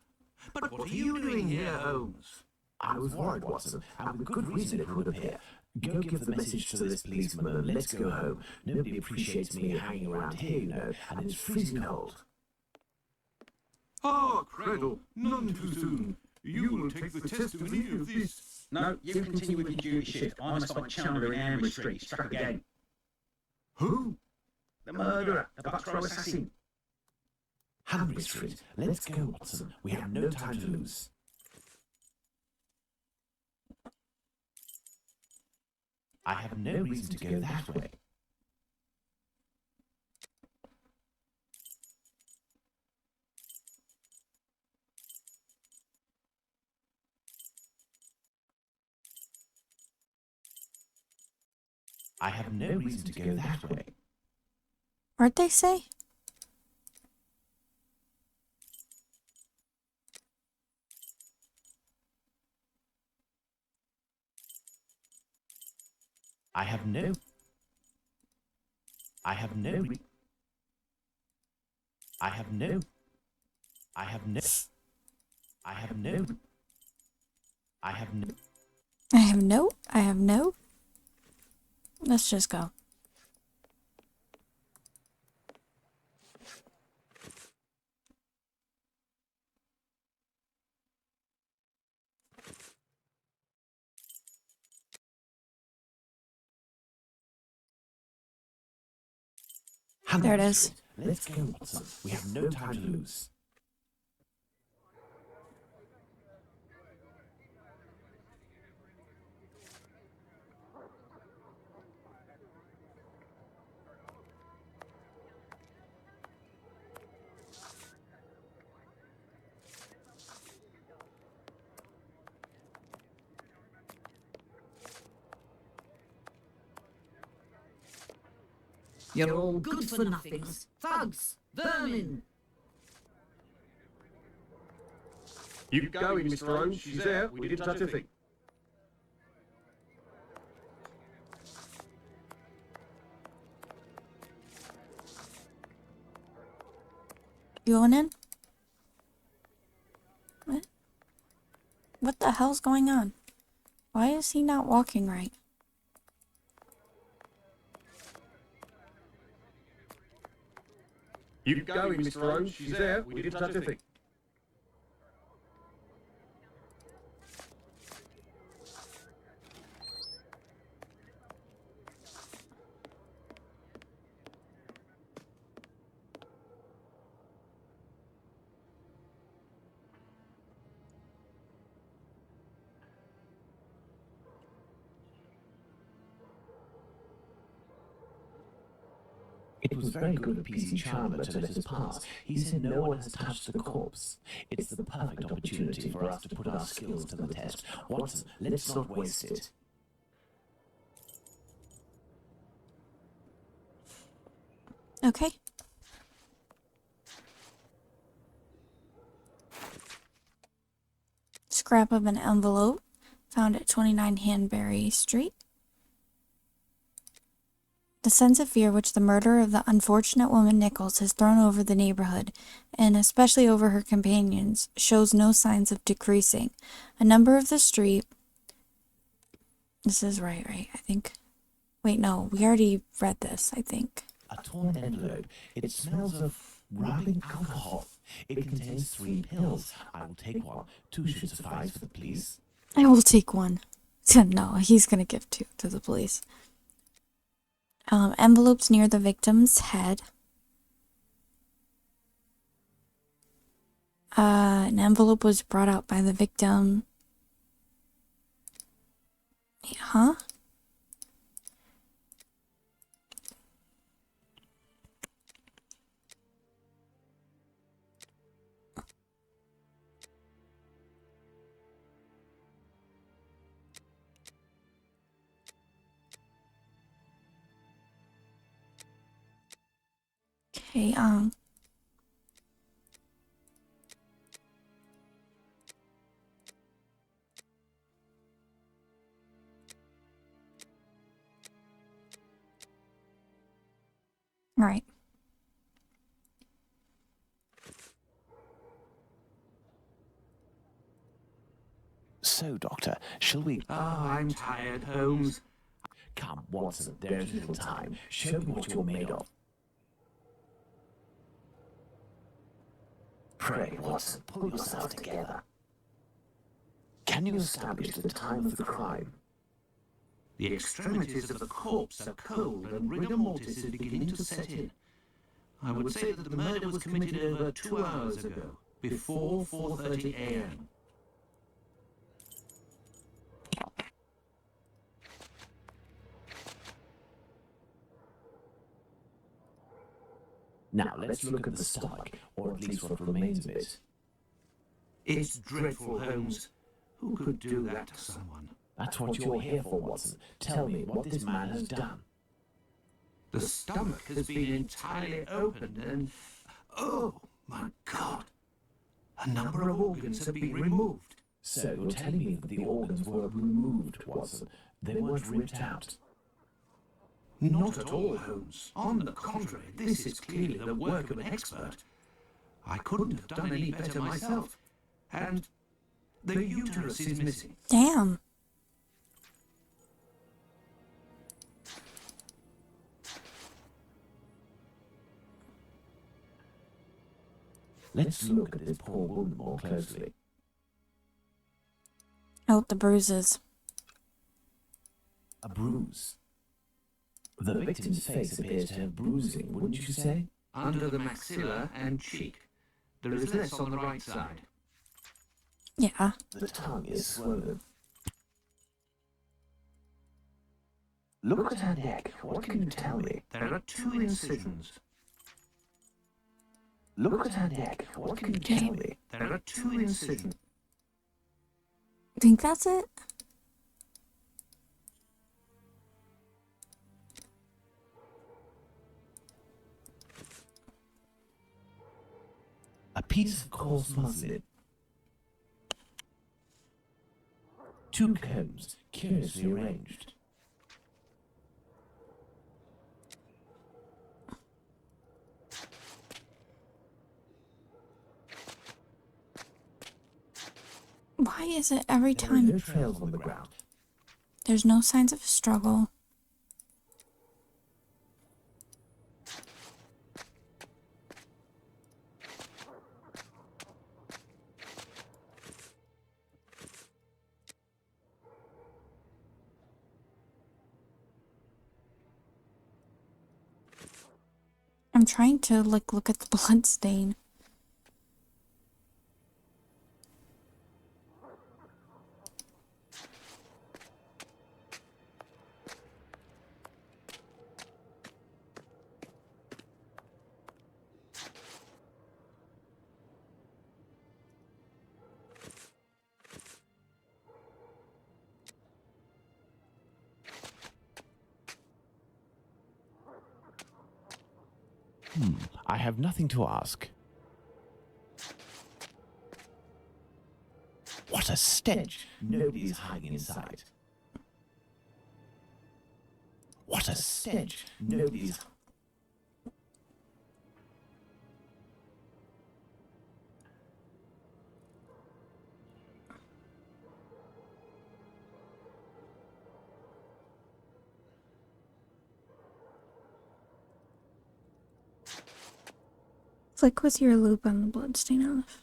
But what are you doing here, Holmes? I was worried, Watson, and with good reason it would appear. Go give the message to this policeman and let's go home. Nobody appreciates me hanging around here, you know, and it's freezing cold. Ah, Cradle, none too soon. You will take the testimony of this. No, you continue with your duty shift. I must find Chandler in Amber Street. He struck again. Who? The murderer, the Bucks Row assassin. Hanbury Street, let's go, Watson. We have no time to lose. I have no reason to go that way. I have no reason to go that way. What'd they say? I have no. I have no. I have no. I have no. I have no. I have no. I have no. I have no. Let's just go. There it is. Let's go, Watson. We have no time to lose. You're all good for nothings. Thugs, vermin. Keep going, Mr. Holmes. She's there. We didn't touch a thing. You going in? What? What the hell's going on? Why is he not walking right? Keep going, Mr. Holmes. She's there. We didn't touch a thing. It was very good of PC Chandler to let us pass. He said no one has touched the corpse. It's the perfect opportunity for us to put our skills to the test. Watson, let's not waste it. Okay. Scrap of an envelope found at 29 Hanbury Street. The sense of fear which the murder of the unfortunate woman Nichols has thrown over the neighborhood, and especially over her companions, shows no signs of decreasing. A number of the street... This is right, I think. Wait, no, we already read this, I think. A torn envelope. It smells of rubbing alcohol. It contains 3 pills. I will take one. 2 should suffice for the police. I will take one. No, he's gonna give 2 to the police. Envelopes near the victim's head. An envelope was brought out by the victim. Huh? Okay, right. So, Doctor, shall we... Oh, I'm tired, Holmes. Come, Watson, there's little time. Show me what you're made of. Pray, Watson, pull yourself together. Can you establish the time of the crime? The extremities of the corpse are cold and rigor mortis is beginning to set in. I would say that the murder was committed over 2 hours ago, before 4:30 a.m. Now, let's look at the stomach, or at least what remains of it. It's dreadful, Holmes. Who could do that to someone? That's what you're here for, Watson. Tell me what this man has done. The stomach has been entirely opened and... Oh, my God! A number of organs have been removed. So you're telling me that the organs were removed, Watson? They weren't ripped out? Not at all, Holmes. On the contrary, this is clearly the work of an expert. I couldn't have done any better myself. And the uterus is missing. Damn. Let's look at this poor woman more closely. Oh, the bruises. A bruise. The victim's face appears to have bruising, wouldn't you say? Under the maxilla and cheek. There is less on the right side. Yeah. The tongue is swollen. Look at her neck. What can you tell me? There are 2 incisions. Look at her neck. What can you tell me? There are 2 incisions. Think that's it? A piece of coarse muslin. 2 combs, curiously arranged. Why is it every There are time no trails on the ground. there's no signs of a struggle? I'm trying to look at the blood stain. I have nothing to ask. What a stench! Nobody's hiding in sight. What a stench! Nobody's... Flick with your loop on the bloodstain off.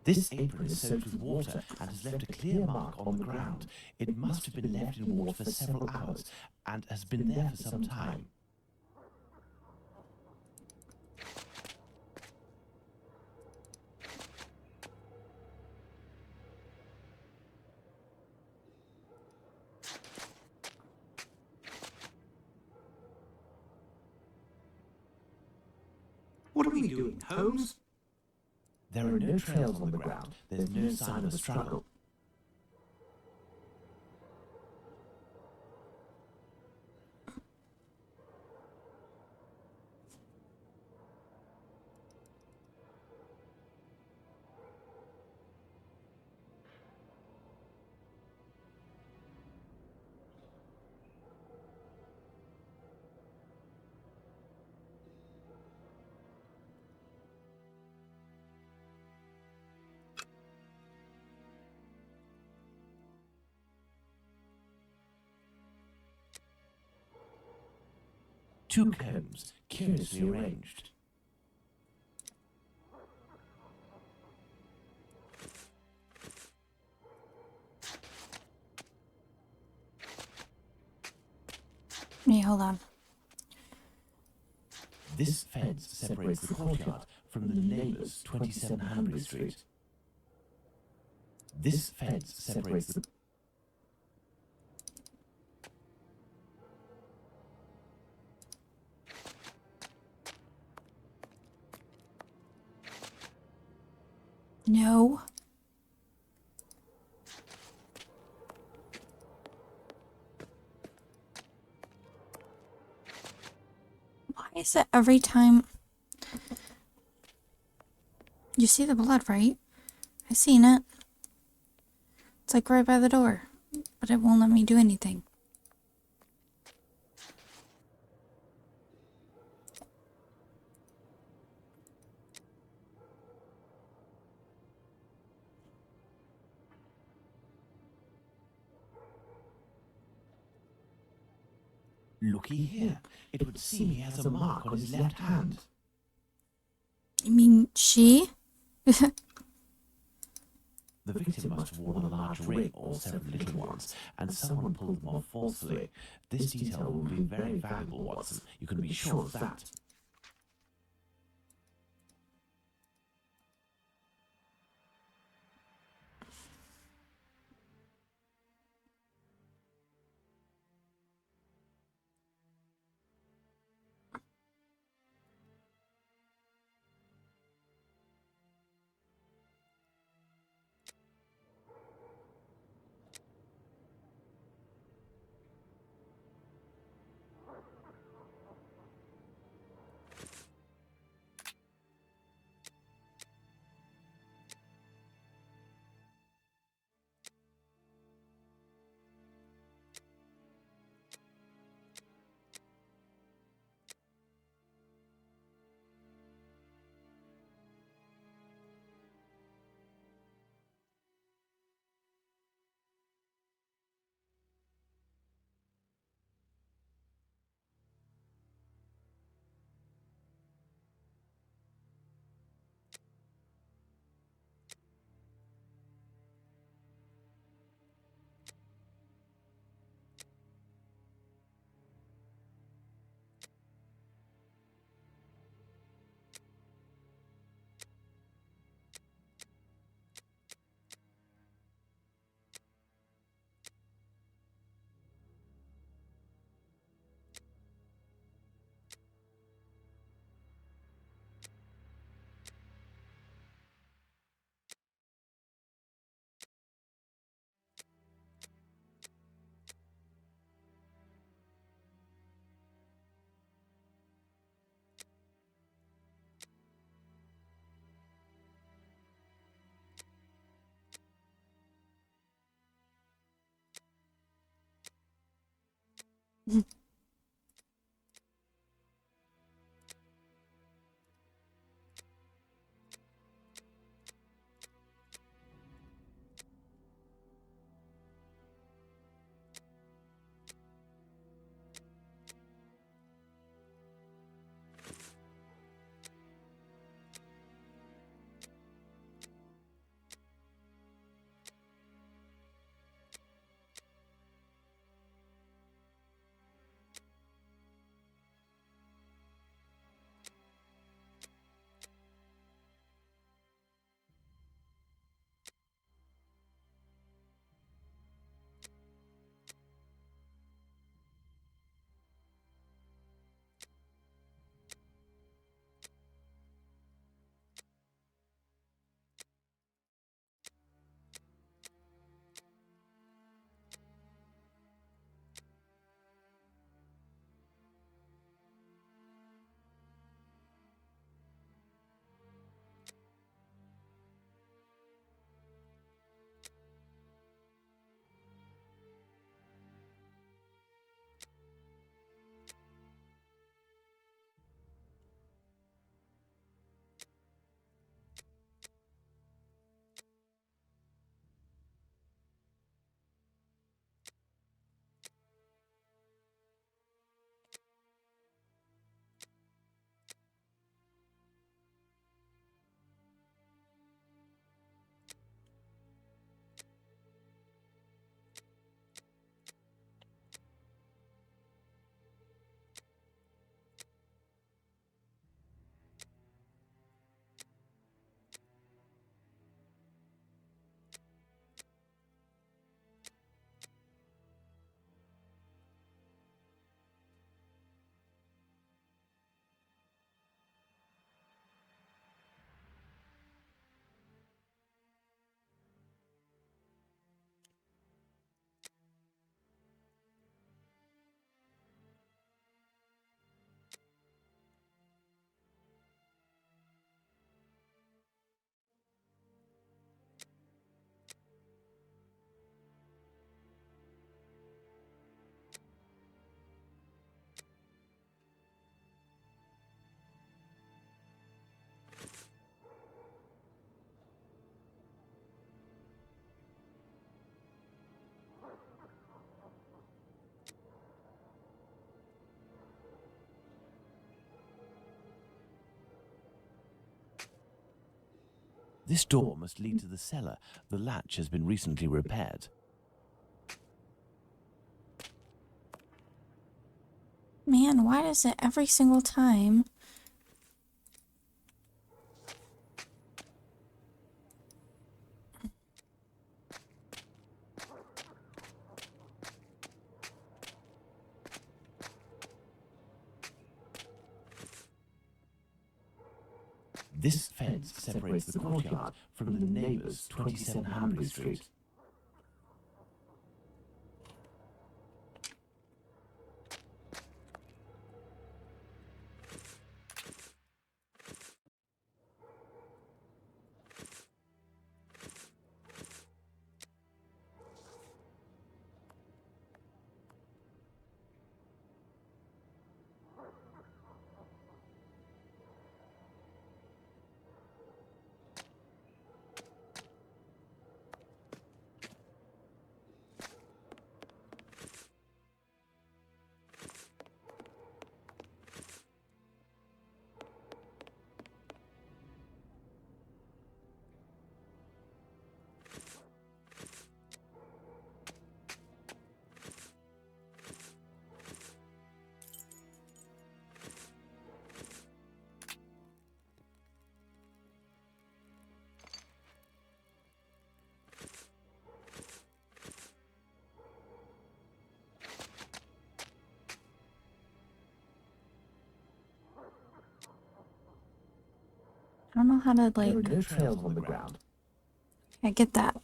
This apron is soaked with water and has left a clear mark on the ground. It must have been left in water for several hours and has been there for some time. What are we doing, Holmes? There are no trails on the ground. There's no sign of a struggle. Two combs, curiously arranged. Hey, hold on. This fence separates the courtyard from the neighbour's 27 Hanbury Street. This fence separates the... No. Why is it every time... You see the blood, right? I seen it. It's like right by the door. But it won't let me do anything. Looky here. It would seem he has a mark on his left hand. You mean she? The victim must have worn a large ring or several little ones, and someone pulled them off forcefully. This detail will be very valuable, Watson. You can be sure of that. This door must lead to the cellar. The latch has been recently repaired. Man, why does it every single time? This fence separates the courtyard from the neighbour's 27 Hanbury Street. I don't know how to, There are like... no trails on the ground. I get that.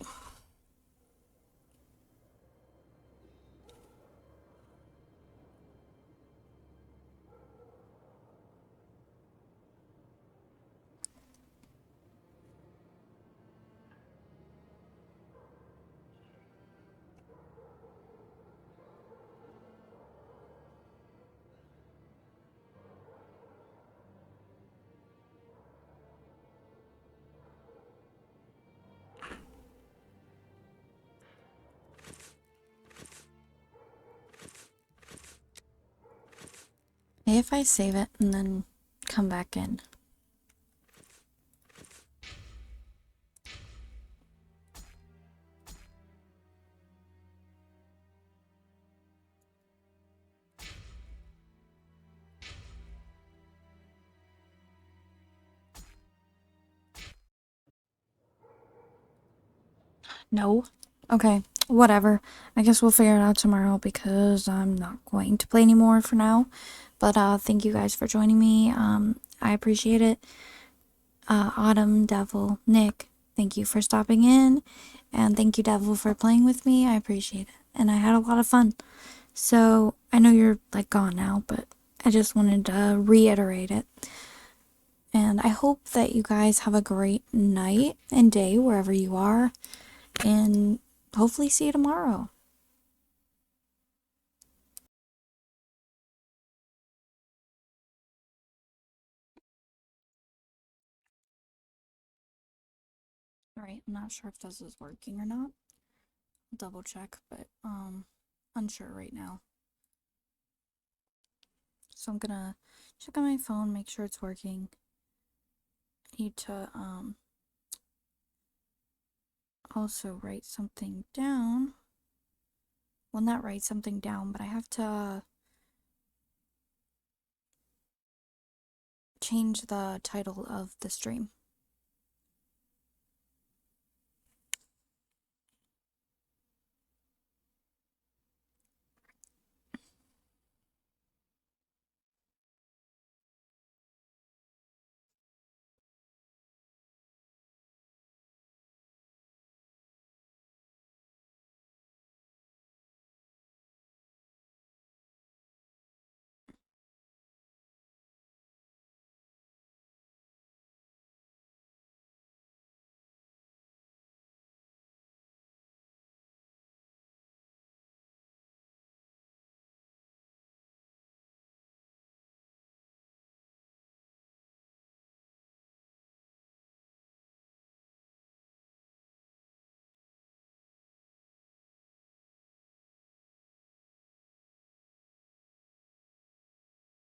If I save it and then come back in. No. Okay, whatever. I guess we'll figure it out tomorrow because I'm not going to play anymore for now. But thank you guys for joining me. I appreciate it. Autumn, Devil, Nick, thank you for stopping in. And thank you, Devil, for playing with me. I appreciate it. And I had a lot of fun. So, I know you're like gone now, but I just wanted to reiterate it. And I hope that you guys have a great night and day wherever you are. And hopefully see you tomorrow. Alright, I'm not sure if this is working or not. I'll double check, but unsure right now. So I'm gonna check on my phone, make sure it's working. I need to also write something down. Well, not write something down, but I have to change the title of the stream.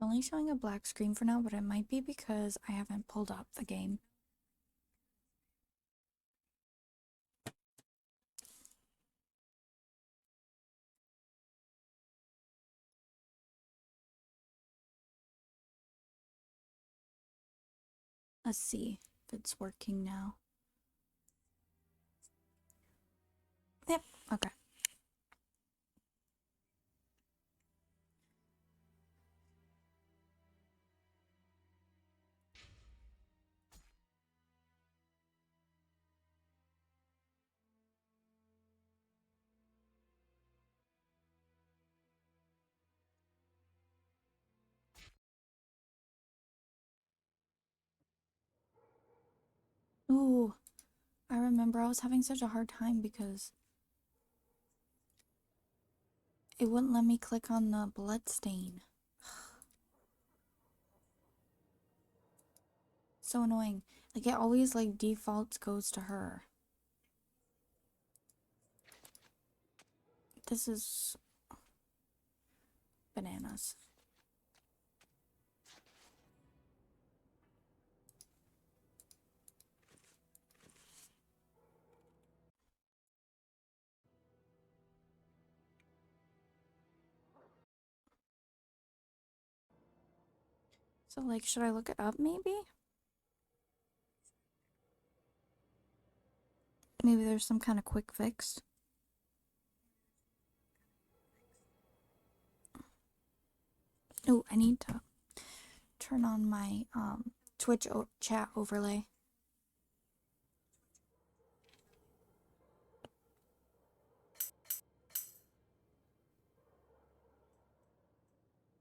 Only showing a black screen for now, but it might be because I haven't pulled up the game. Let's see if it's working now. Yep, okay. Ooh, I remember I was having such a hard time because it wouldn't let me click on the blood stain. So annoying. Like, it always, like, defaults goes to her. This is bananas. So, like, should I look it up maybe? Maybe there's some kind of quick fix. Oh, I need to turn on my Twitch chat overlay.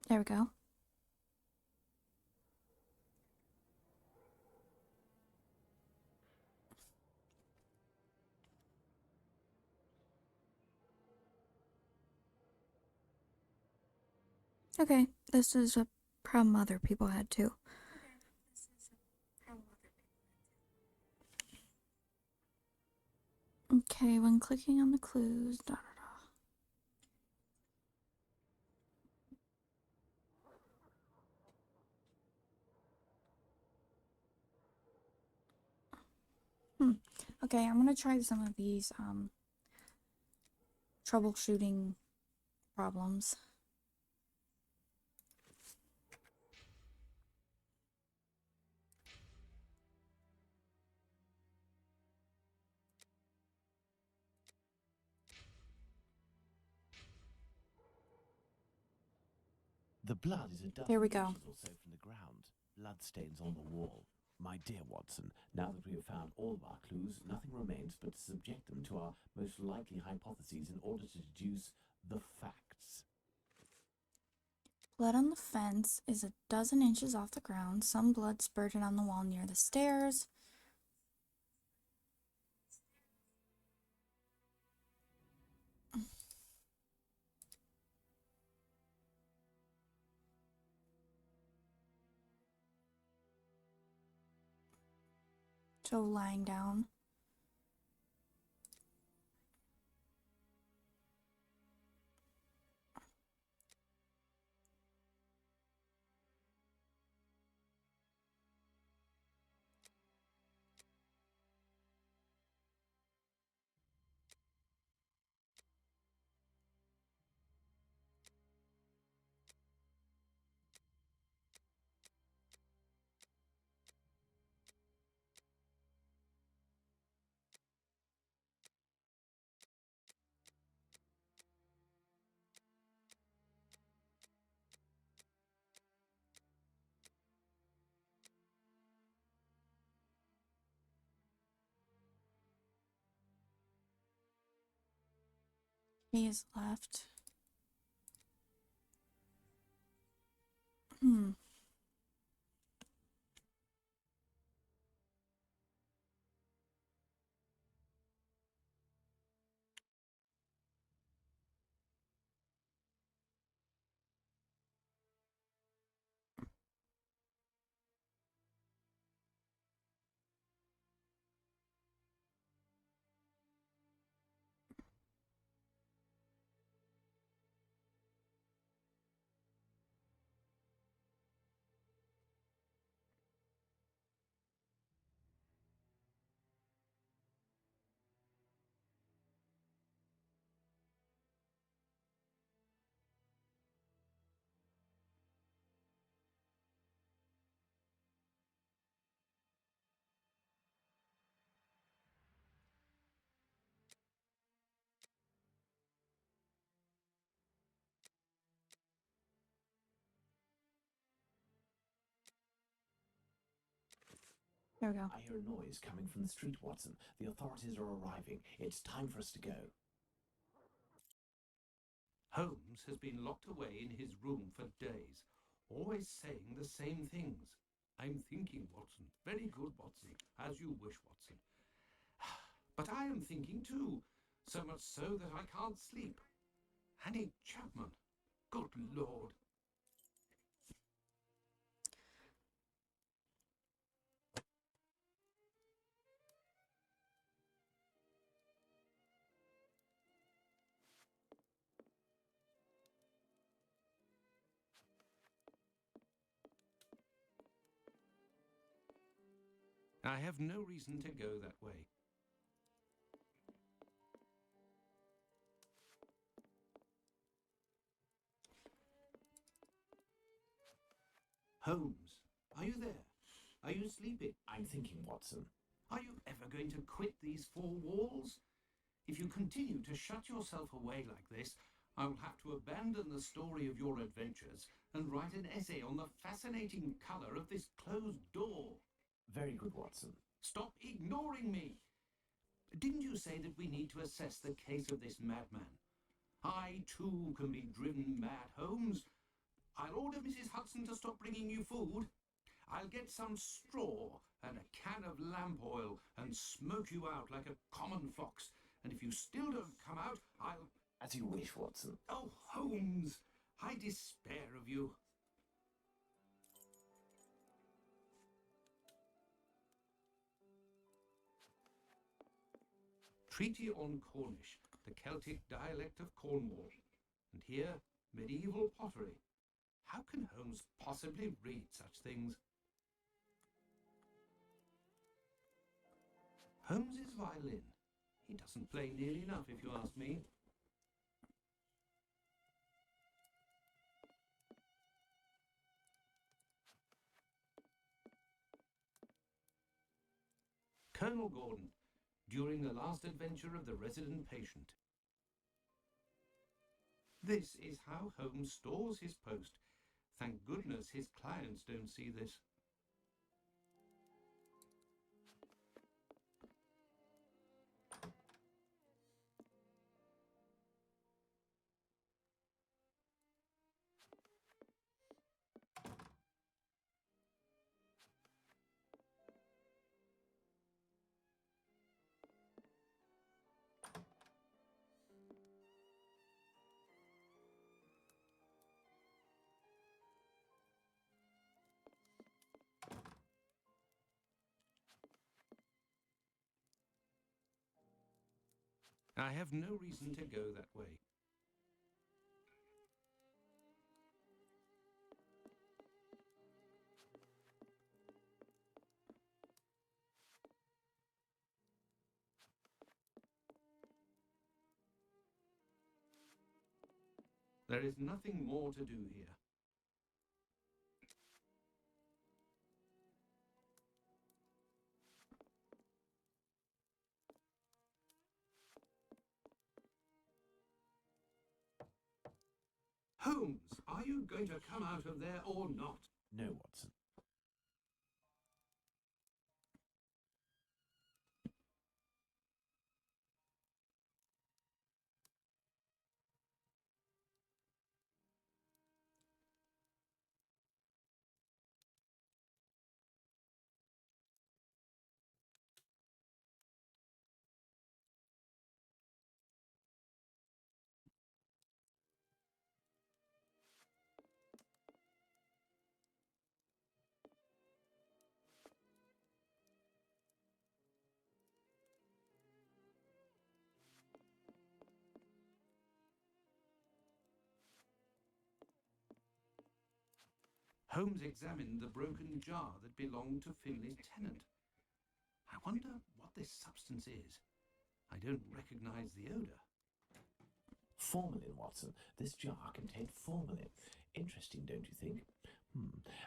There we go. Okay, this is a problem other people had too. Okay, when clicking on the clues, da da da. Okay, I'm gonna try some of these troubleshooting problems. The blood is a dozen There we go. inches or so from the ground. Bloodstains on the wall. My dear Watson, now that we have found all of our clues, nothing remains but to subject them to our most likely hypotheses in order to deduce the facts. Blood on the fence is a dozen inches off the ground. Some blood spurted on the wall near the stairs. So lying down. He is left. There we go. I hear a noise coming from the street, Watson. The authorities are arriving. It's time for us to go. Holmes has been locked away in his room for days, always saying the same things. I'm thinking, Watson. Very good, Watson. As you wish, Watson. But I am thinking too, so much so that I can't sleep. Annie Chapman. Good Lord. I have no reason to go that way. Holmes, are you there? Are you sleeping? I'm thinking, Watson. Are you ever going to quit these four walls? If you continue to shut yourself away like this, I will have to abandon the story of your adventures and write an essay on the fascinating colour of this closed door. Very good, Watson. Stop ignoring me! Didn't you say that we need to assess the case of this madman? I, too, can be driven mad, Holmes. I'll order Mrs. Hudson to stop bringing you food. I'll get some straw and a can of lamp oil and smoke you out like a common fox. And if you still don't come out, I'll... As you wish, Watson. Oh, Holmes, I despair of you. Treaty on Cornish, the Celtic dialect of Cornwall. And here, medieval pottery. How can Holmes possibly read such things? Holmes's violin. He doesn't play nearly enough, if you ask me. Colonel Gordon, during the last adventure of the resident patient. This is how Holmes stores his post. Thank goodness his clients don't see this. I have no reason to go that way. There is nothing more to do here. Holmes, are you going to come out of there or not? No, Watson. Holmes examined the broken jar that belonged to Finley's tenant. I wonder what this substance is. I don't recognize the odour. Formalin, Watson. This jar contained formalin. Interesting, don't you think?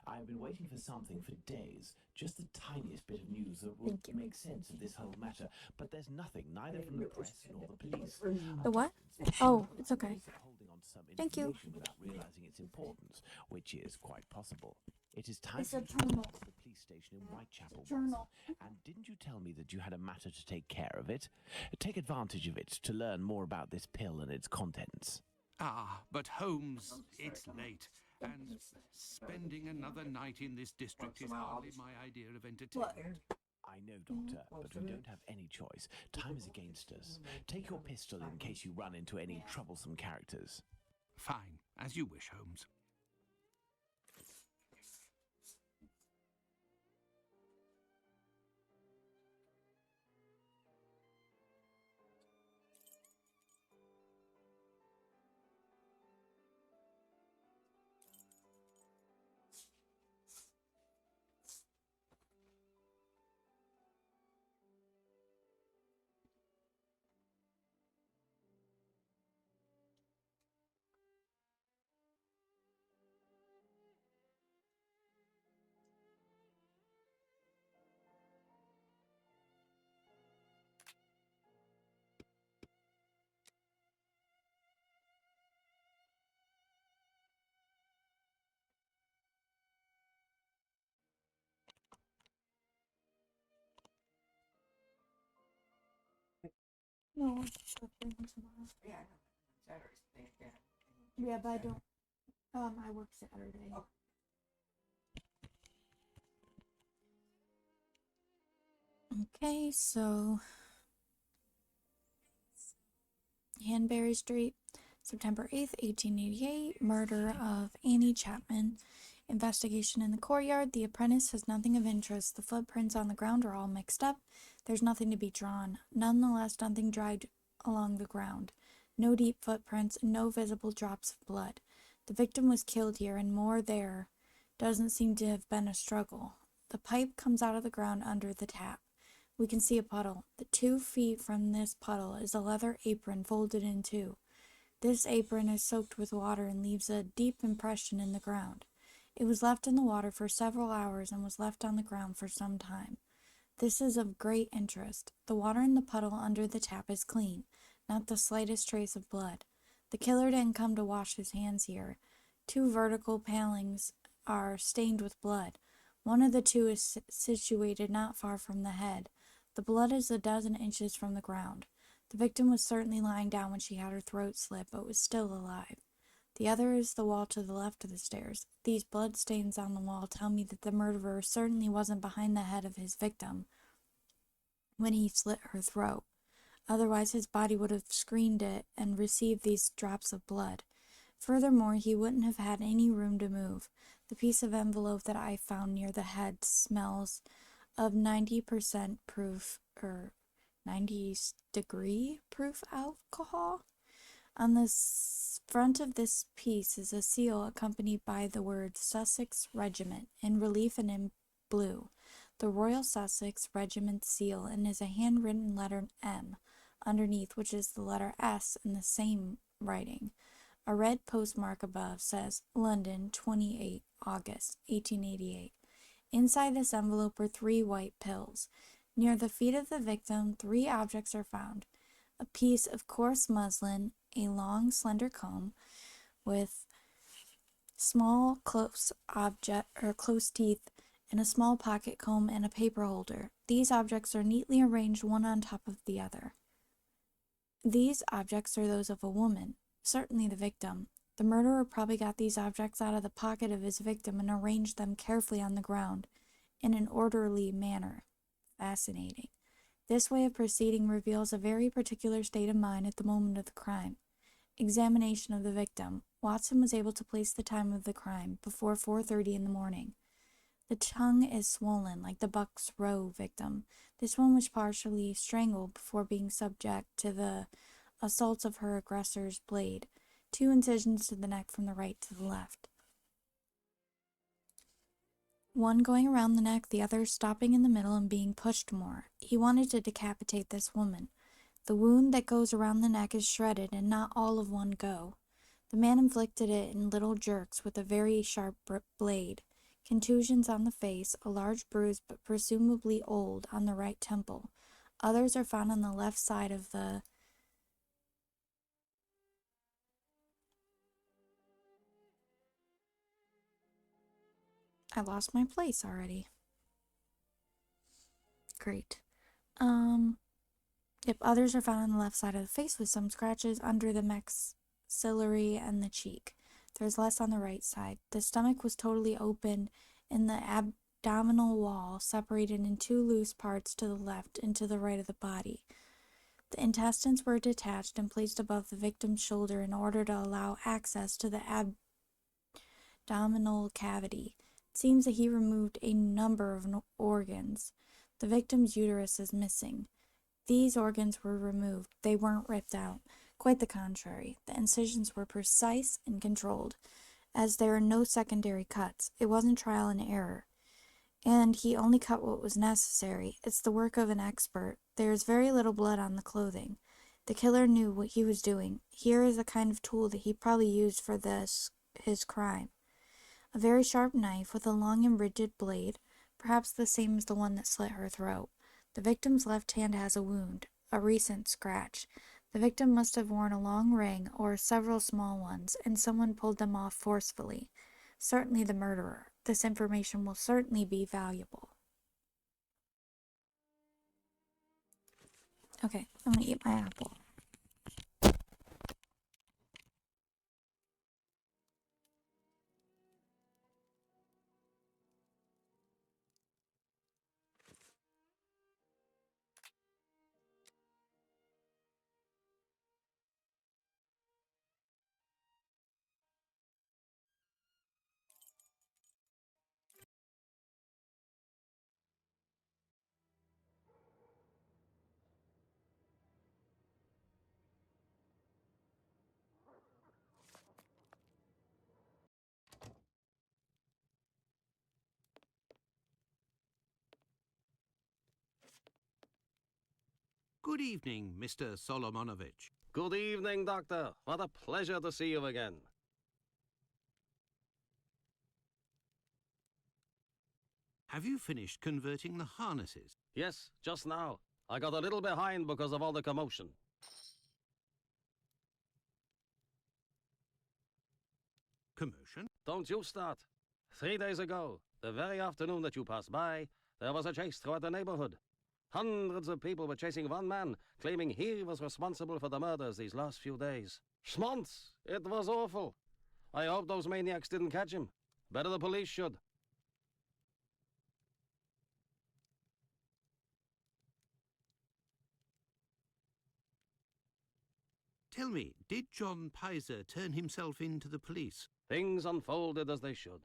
I've been waiting for something for days. Just the tiniest bit of news that will make sense of this whole matter. But there's nothing, neither from the press nor the police. The what? Oh, it's okay. Police are holding on on to some Thank you. information without realizing its importance, which is quite possible. It is time It's for a you to report journal. to the police station in Whitechapel, Journal. Watson. And didn't you tell me that you had a matter to take care of it? Take advantage of it to learn more about this pill and its contents. Ah, but Holmes, it's late, and spending another night in this district is hardly my idea of entertainment. I know, Doctor, but we don't have any choice. Time is against us. Take your pistol in case you run into any troublesome characters. Fine, as you wish, Holmes. No, tomorrow. Yeah, but I don't. I work Saturday. Okay, so Hanbury Street, September 8th, 1888, murder of Annie Chapman. Investigation in the courtyard. The apprentice has nothing of interest. The footprints on the ground are all mixed up. There's nothing to be drawn. Nonetheless, nothing dragged along the ground. No deep footprints, no visible drops of blood. The victim was killed here, and more there. Doesn't seem to have been a struggle. The pipe comes out of the ground under the tap. We can see a puddle. The 2 feet from this puddle is a leather apron folded in two. This apron is soaked with water and leaves a deep impression in the ground. It was left in the water for several hours and was left on the ground for some time. This is of great interest. The water in the puddle under the tap is clean, not the slightest trace of blood. The killer didn't come to wash his hands here. 2 vertical palings are stained with blood. One of the 2 is situated not far from the head. The blood is a dozen inches from the ground. The victim was certainly lying down when she had her throat slit, but was still alive. The other is the wall to the left of the stairs. These blood stains on the wall tell me that the murderer certainly wasn't behind the head of his victim when he slit her throat. Otherwise, his body would have screened it and received these drops of blood. Furthermore, he wouldn't have had any room to move. The piece of envelope that I found near the head smells of 90% proof, or 90-degree proof alcohol. On the front of this piece is a seal accompanied by the word Sussex Regiment in relief and in blue. The Royal Sussex Regiment seal, and is a handwritten letter M underneath, which is the letter S in the same writing. A red postmark above says London, 28 August 1888. Inside this envelope are 3 white pills. Near the feet of the victim, 3 objects are found. A piece of coarse muslin, a long, slender comb with small, close teeth, and a small pocket comb and a paper holder. These objects are neatly arranged one on top of the other. These objects are those of a woman, certainly the victim. The murderer probably got these objects out of the pocket of his victim and arranged them carefully on the ground in an orderly manner. Fascinating. This way of proceeding reveals a very particular state of mind at the moment of the crime. Examination of the victim. Watson was able to place the time of the crime, before 4:30 in the morning. The tongue is swollen, like the Bucks Row victim. This one was partially strangled before being subject to the assaults of her aggressor's blade. 2 incisions to the neck from the right to the left. One going around the neck, the other stopping in the middle and being pushed more. He wanted to decapitate this woman. The wound that goes around the neck is shredded and not all of one go. The man inflicted it in little jerks with a very sharp blade. Contusions on the face, a large bruise but presumably old on the right temple. Others are found on the left side of the I lost my place already. Great. Yep, others are found on the left side of the face with some scratches under the maxillary and the cheek. There's less on the right side. The stomach was totally open and the abdominal wall separated in two loose parts to the left and to the right of the body. The intestines were detached and placed above the victim's shoulder in order to allow access to the abdominal cavity. It seems that he removed a number of organs. The victim's uterus is missing. These organs were removed. They weren't ripped out. Quite the contrary. The incisions were precise and controlled, as there are no secondary cuts. It wasn't trial and error. And he only cut what was necessary. It's the work of an expert. There is very little blood on the clothing. The killer knew what he was doing. Here is the kind of tool that he probably used for his crime. A very sharp knife with a long and rigid blade, perhaps the same as the one that slit her throat. The victim's left hand has a wound, a recent scratch. The victim must have worn a long ring or several small ones, and someone pulled them off forcefully. Certainly the murderer. This information will certainly be valuable. Okay, I'm gonna eat my apple. Good evening, Mr. Solomonovich. Good evening, Doctor. What a pleasure to see you again. Have you finished converting the harnesses? Yes, just now. I got a little behind because of all the commotion. Commotion? Don't you start. 3 days ago, the very afternoon that you passed by, there was a chase throughout the neighborhood. Hundreds of people were chasing one man, claiming he was responsible for the murders these last few days. Schmonz! It was awful. I hope those maniacs didn't catch him. Better the police should. Tell me, did John Pizer turn himself in to the police? Things unfolded as they should.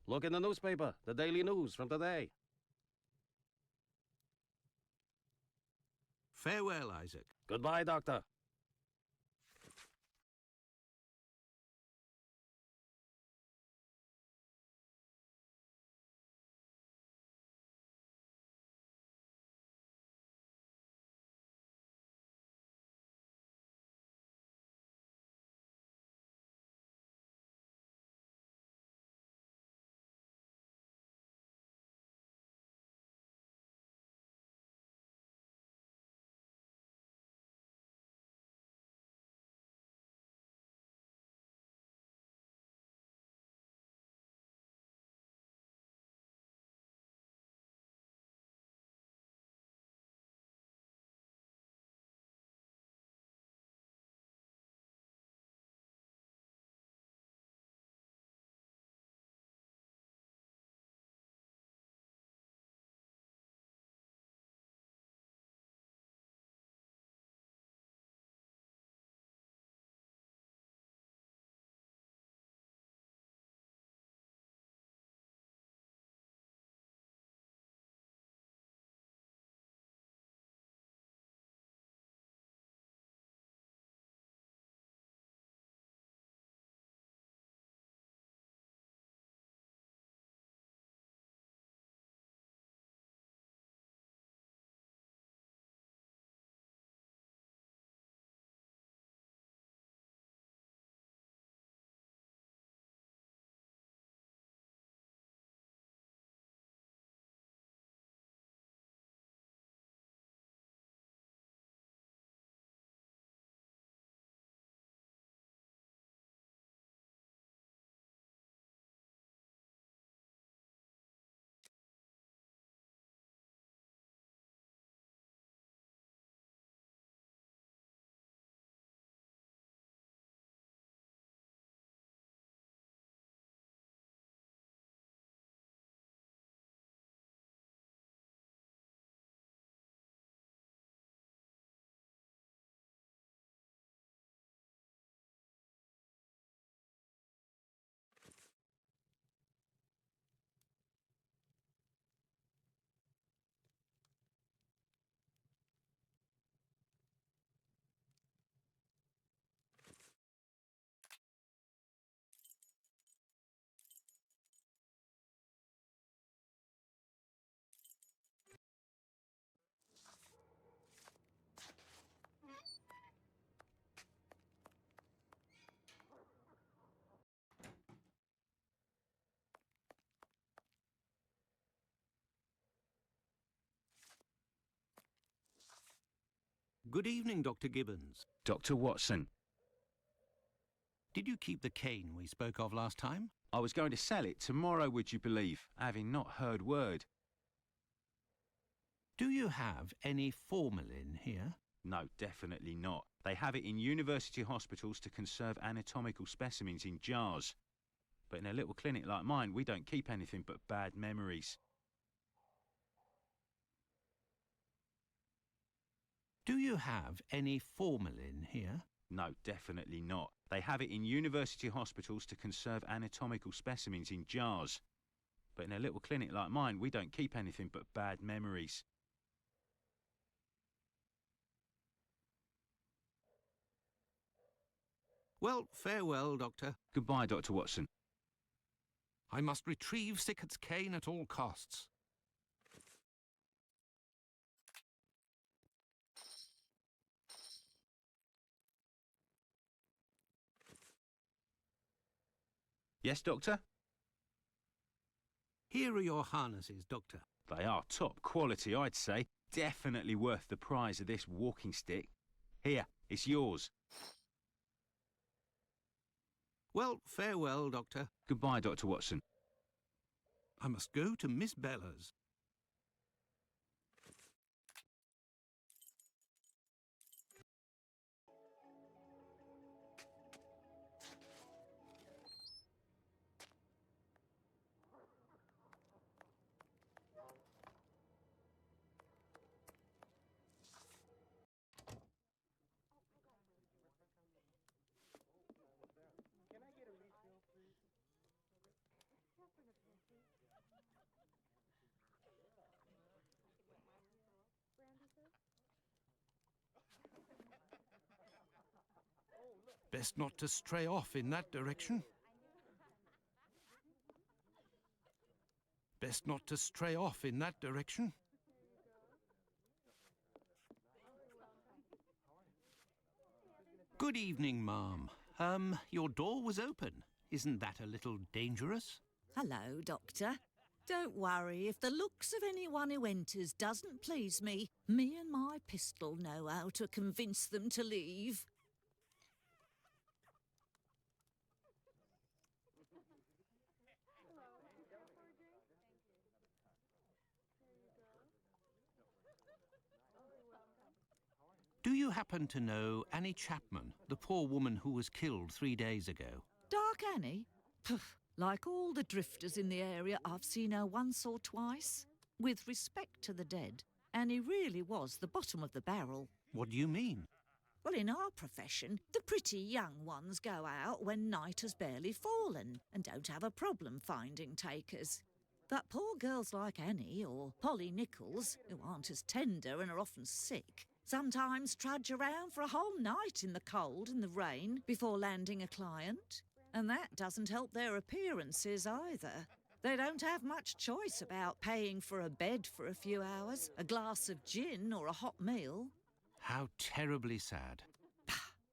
Look in the newspaper, the Daily News from today. Farewell, Isaac. Goodbye, Doctor. Good evening, Dr. Gibbons. Dr. Watson, Did you keep the cane we spoke of last time? I was going to sell it tomorrow, would you believe, having not heard word. Do you have any formalin here? No, definitely not. They have it in university hospitals to conserve anatomical specimens in jars. But in a little clinic like mine, we don't keep anything but bad memories. Do you have any formalin here? No, definitely not. They have it in university hospitals to conserve anatomical specimens in jars. But in a little clinic like mine, we don't keep anything but bad memories. Well, farewell, Doctor. Goodbye, Dr. Watson. I must retrieve Sickert's cane at all costs. Yes, Doctor? Here are your harnesses, Doctor. They are top quality, I'd say. Definitely worth the price of this walking stick. Here, it's yours. Well, farewell, Doctor. Goodbye, Dr. Watson. I must go to Miss Bella's. Best not to stray off in that direction. Best not to stray off in that direction. Good evening, ma'am. Your door was open. Isn't that a little dangerous? Hello, Doctor. Don't worry if the looks of anyone who enters doesn't please me. Me and my pistol know how to convince them to leave. Do you happen to know Annie Chapman, the poor woman who was killed 3 days ago? Dark Annie? Pff, like all the drifters in the area, I've seen her once or twice. With respect to the dead, Annie really was the bottom of the barrel. What do you mean? Well, in our profession, the pretty young ones go out when night has barely fallen and don't have a problem finding takers. But poor girls like Annie or Polly Nichols, who aren't as tender and are often sick, sometimes trudge around for a whole night in the cold and the rain before landing a client. And that doesn't help their appearances either. They don't have much choice about paying for a bed for a few hours, a glass of gin or a hot meal. How terribly sad.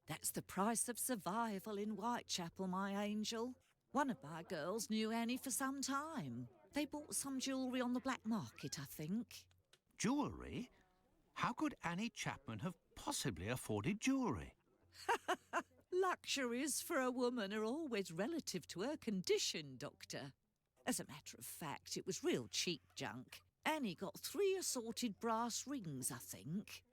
That's the price of survival in Whitechapel, my angel. One of my girls knew Annie for some time. They bought some jewellery on the black market, I think. Jewellery? How could Annie Chapman have possibly afforded jewellery? Luxuries for a woman are always relative to her condition, Doctor. As a matter of fact, it was real cheap junk. Annie got 3 assorted brass rings, I think.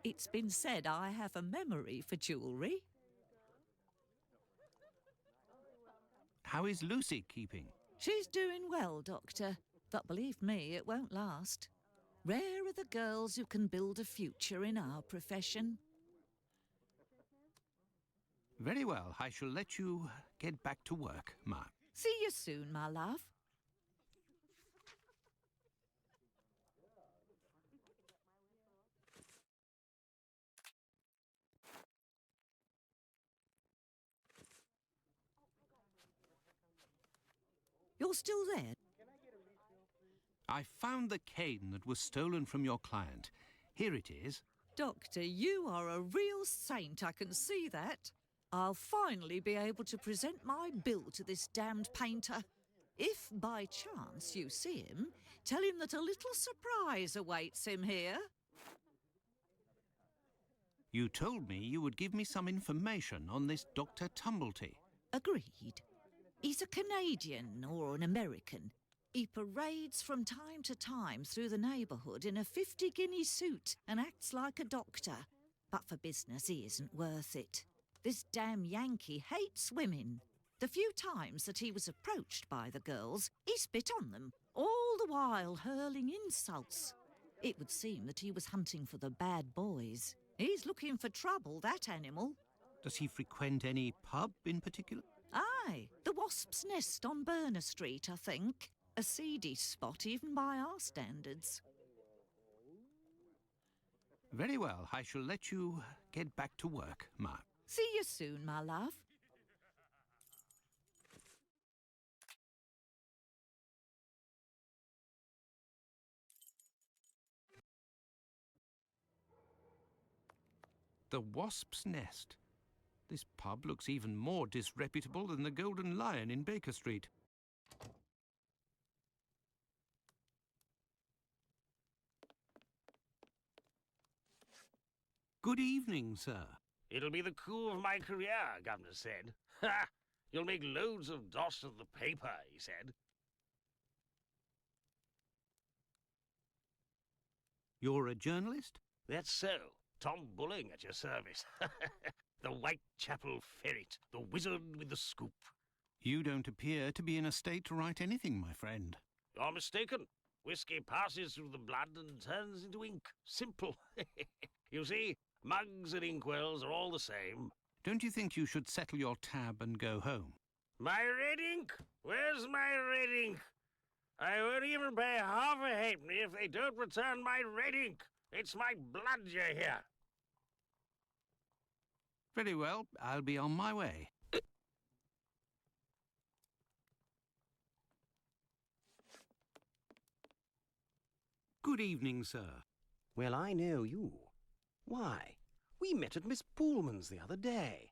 It's been said I have a memory for jewellery. How is Lucy keeping? She's doing well, Doctor. But believe me, it won't last. Rare are the girls who can build a future in our profession. Very well, I shall let you get back to work, Ma. See you soon, my love. You're still there? I found the cane that was stolen from your client. Here it is. Doctor, you are a real saint, I can see that. I'll finally be able to present my bill to this damned painter. If by chance you see him, tell him that a little surprise awaits him here. You told me you would give me some information on this Dr. Tumblety. Agreed. He's a Canadian or an American. He parades from time to time through the neighbourhood in a 50-guinea suit and acts like a doctor. But for business, he isn't worth it. This damn Yankee hates women. The few times that he was approached by the girls, he spit on them, all the while hurling insults. It would seem that he was hunting for the bad boys. He's looking for trouble, that animal. Does he frequent any pub in particular? Aye, the Wasp's Nest on Burner Street, I think. A seedy spot even by our standards. Very well, I shall let you get back to work, Mark. See you soon, my love. The Wasp's Nest. This pub looks even more disreputable than the Golden Lion in Baker Street. Good evening, sir. It'll be the coup of my career, Governor said. Ha! You'll make loads of dosh of the paper, he said. You're a journalist? That's so. Tom Bulling at your service. The Whitechapel ferret, the wizard with the scoop. You don't appear to be in a state to write anything, my friend. You're mistaken. Whiskey passes through the blood and turns into ink. Simple. You see, mugs and inkwells are all the same. Don't you think you should settle your tab and go home? My red ink? Where's my red ink? I won't even pay half a halfpenny if they don't return my red ink. It's my blood you hear. Very well, I'll be on my way. Good evening, sir. Well, I know you. Why, we met at Miss Poolman's the other day.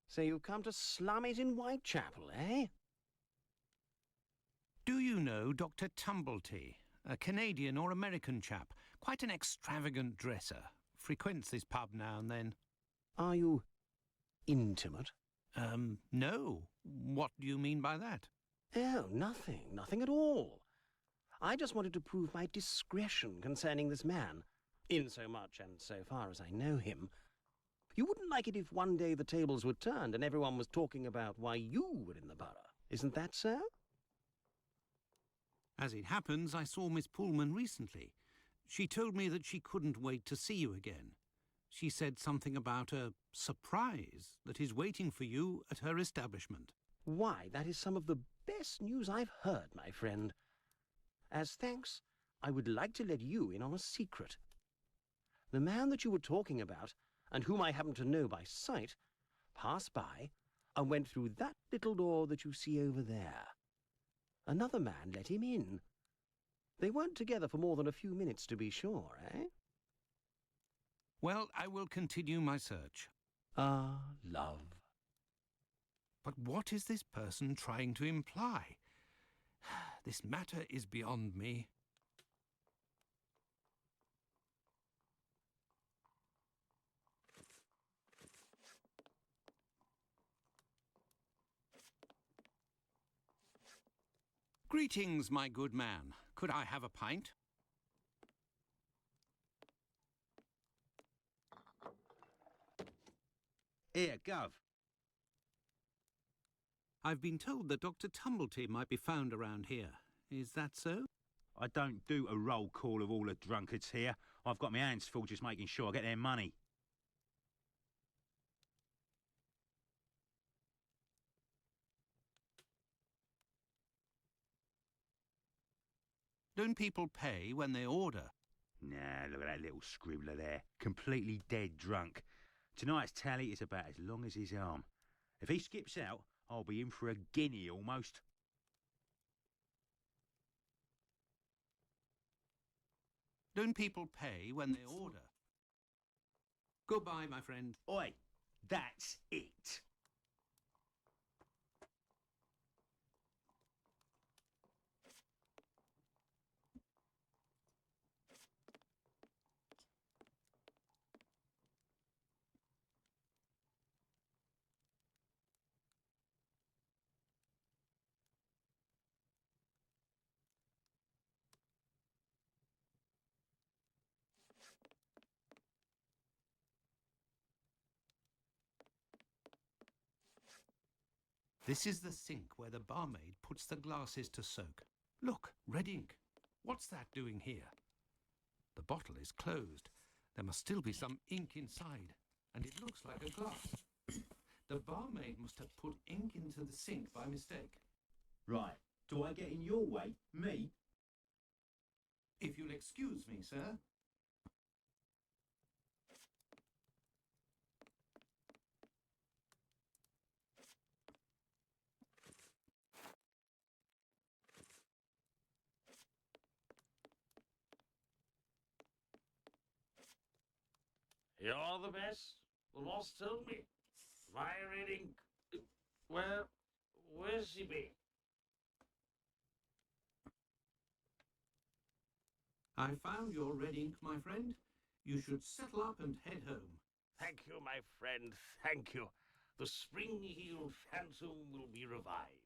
So you've come to slum it in Whitechapel, eh? Do you know Dr. Tumblety, a Canadian or American chap, quite an extravagant dresser, frequents this pub now and then? Are you intimate? No. What do you mean by that? Oh, nothing at all. I just wanted to prove my discretion concerning this man, in so much and so far as I know him. You wouldn't like it if one day the tables were turned and everyone was talking about why you were in the borough. Isn't that so? As it happens, I saw Miss Poolman recently. She told me that she couldn't wait to see you again. She said something about a surprise that is waiting for you at her establishment. Why, that is some of the best news I've heard, my friend. As thanks, I would like to let you in on a secret. The man that you were talking about, and whom I happen to know by sight, passed by and went through that little door that you see over there. Another man let him in. They weren't together for more than a few minutes, to be sure, eh? Well, I will continue my search. Ah, love. But what is this person trying to imply? This matter is beyond me. Greetings, my good man. Could I have a pint? Here, Gov. I've been told that Dr. Tumblety might be found around here. Is that so? I don't do a roll call of all the drunkards here. I've got my hands full just making sure I get their money. Don't people pay when they order? Nah, look at that little scribbler there. Completely dead drunk. Tonight's tally is about as long as his arm. If he skips out, I'll be in for a guinea almost. Don't people pay when they order? Goodbye, my friend. Oi, that's it. This is the sink where the barmaid puts the glasses to soak. Look, red ink. What's that doing here? The bottle is closed. There must still be some ink inside, and it looks like a glass. The barmaid must have put ink into the sink by mistake. Right, do I get in your way? Me? If you'll excuse me, sir. You're the best. The boss told me. My red ink. Where's he been? I found your red ink, my friend. You should settle up and head home. Thank you, my friend. Thank you. The spring-heeled phantom will be revived.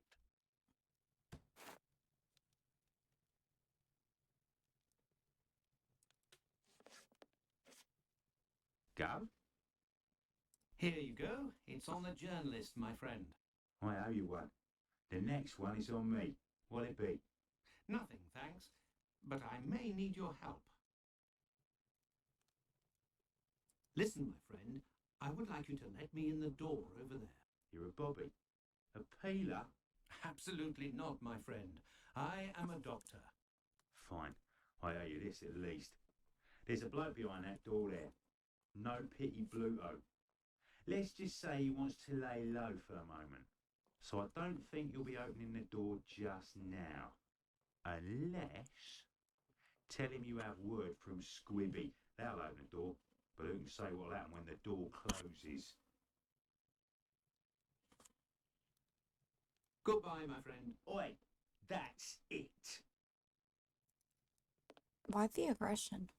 Go? Here you go. It's on the journalist, my friend. I owe you one. The next one is on me. What'll it be? Nothing, thanks. But I may need your help. Listen, my friend. I would like you to let me in the door over there. You're a bobby. A peeler? Absolutely not, my friend. I am a doctor. Fine. I owe you this at least. There's a bloke behind that door there. No pity Bluto. Let's just say he wants to lay low for a moment. So I don't think you'll be opening the door just now. Unless... Tell him you have word from Squibby. They'll open the door. But who can say what'll happen when the door closes? Goodbye, my friend. Oi, that's it. Why the aggression?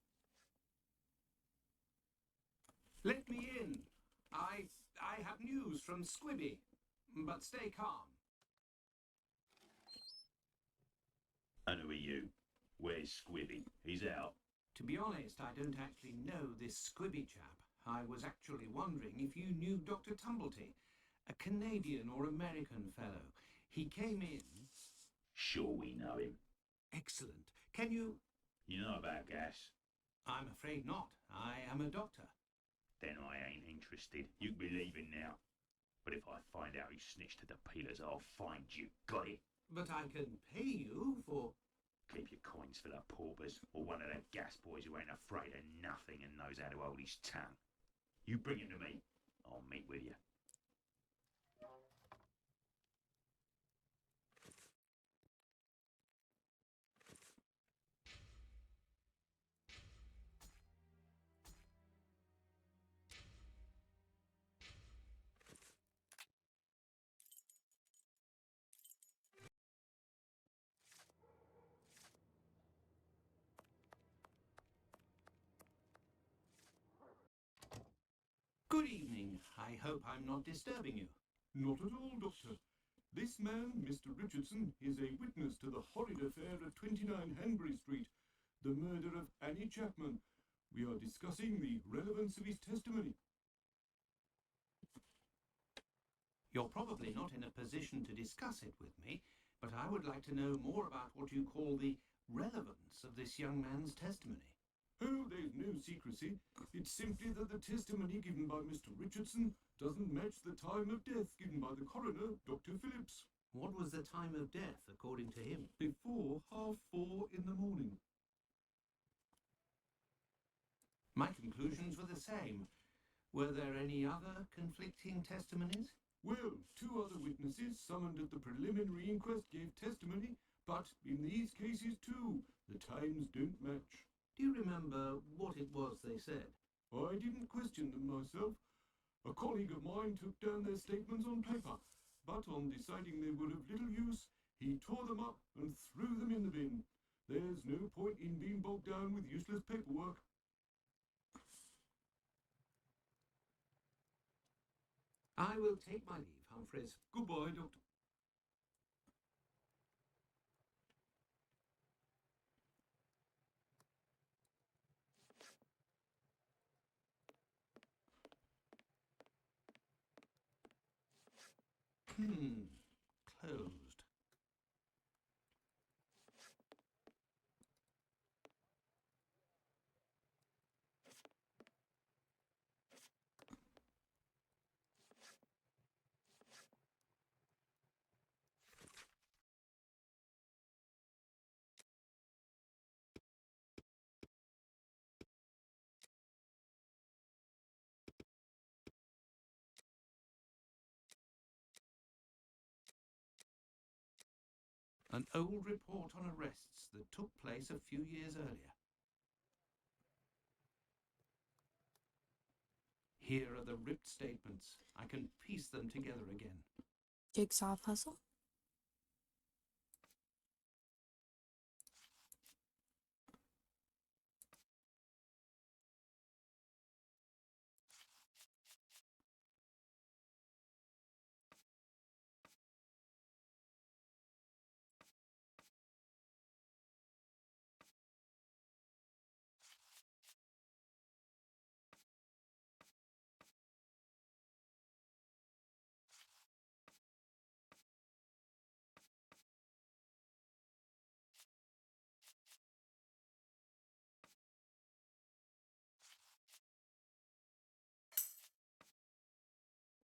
Let me in. I have news from Squibby. But stay calm. And who are you? Where's Squibby? He's out. To be honest, I don't actually know this Squibby chap. I was actually wondering if you knew Dr. Tumblety, a Canadian or American fellow. He came in... Sure we know him. Excellent. Can you... You know about gas? I'm afraid not. I am a doctor. Then I ain't interested. You can be leaving now. But if I find out who snitched to the peelers, I'll find you. Got it? But I can pay you for... Keep your coins for the paupers, or one of them gas boys who ain't afraid of nothing and knows how to hold his tongue. You bring him to me. I'll meet with you. Good evening. I hope I'm not disturbing you. Not at all, Doctor. This man, Mr. Richardson, is a witness to the horrid affair at 29 Hanbury Street, the murder of Annie Chapman. We are discussing the relevance of his testimony. You're probably not in a position to discuss it with me, but I would like to know more about what you call the relevance of this young man's testimony. Oh, there's no secrecy. It's simply that the testimony given by Mr. Richardson doesn't match the time of death given by the coroner, Dr. Phillips. What was the time of death, according to him? Before 4:30 in the morning. My conclusions were the same. Were there any other conflicting testimonies? Well, 2 other witnesses summoned at the preliminary inquest gave testimony, but in these cases too, the times don't match. Do you remember what it was they said? I didn't question them myself. A colleague of mine took down their statements on paper, but on deciding they were of little use, he tore them up and threw them in the bin. There's no point in being bogged down with useless paperwork. I will take my leave, Humphreys. Goodbye, Doctor. An old report on arrests that took place a few years earlier. Here are the ripped statements. I can piece them together again. Jigsaw puzzle?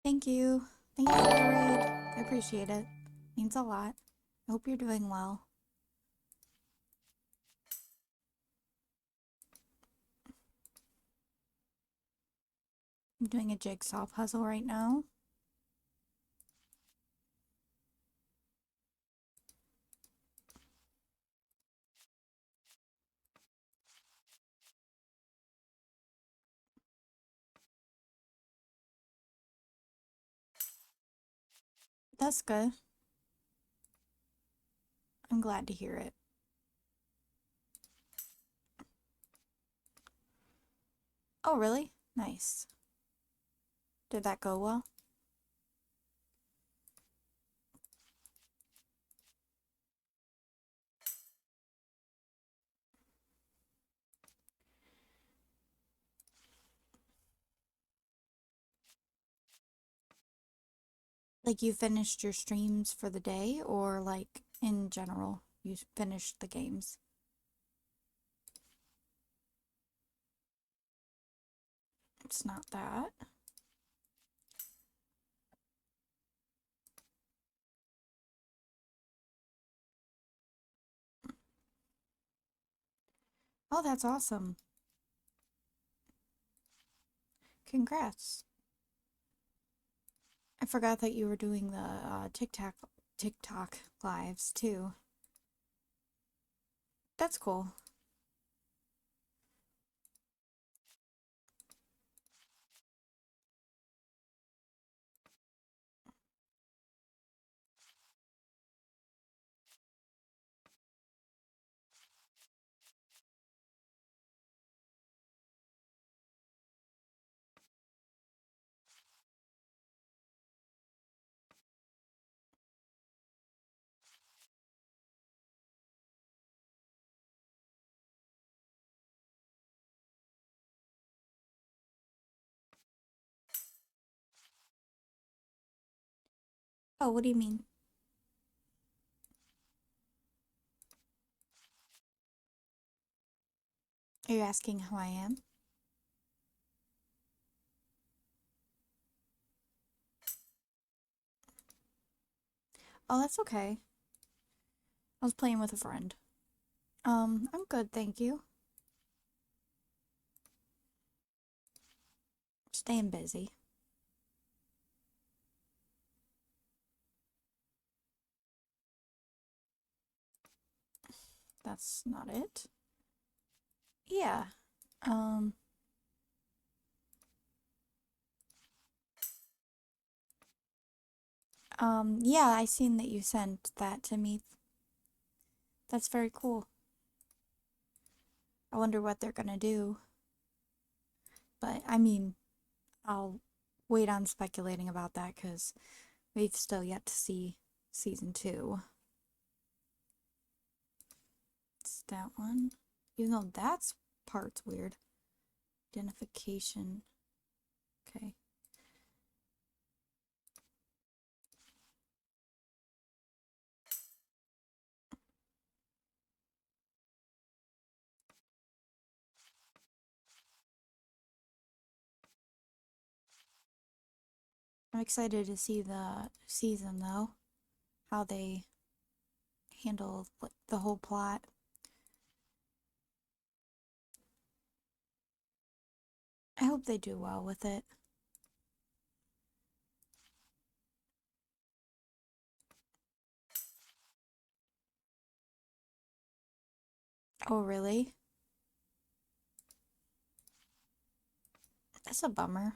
Thank you. Thank you for the raid. I appreciate it. Means a lot. I hope you're doing well. I'm doing a jigsaw puzzle right now. That's good. I'm glad to hear it. Oh, really? Nice. Did that go well? Like you finished your streams for the day, or like in general, you finished the games? It's not that. Oh, that's awesome. Congrats. I forgot that you were doing the TikTok lives too. That's cool. Oh, what do you mean? Are you asking how I am? Oh, that's okay. I was playing with a friend. I'm good, thank you. Staying busy. That's not it. Yeah. Um. Yeah, I seen that you sent that to me. That's very cool. I wonder what they're gonna do. But, I mean, I'll wait on speculating about that because we've still yet to see season 2. It's that one. Even though that's part's weird. Identification. Okay. I'm excited to see the season though. How they handle like the whole plot. I hope they do well with it. Oh, really? That's a bummer.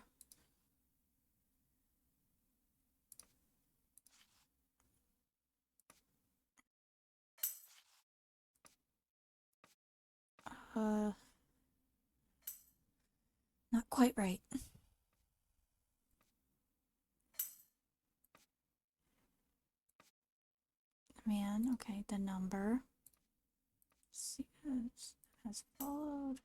Not quite right. Man, okay, the number. See, has followed.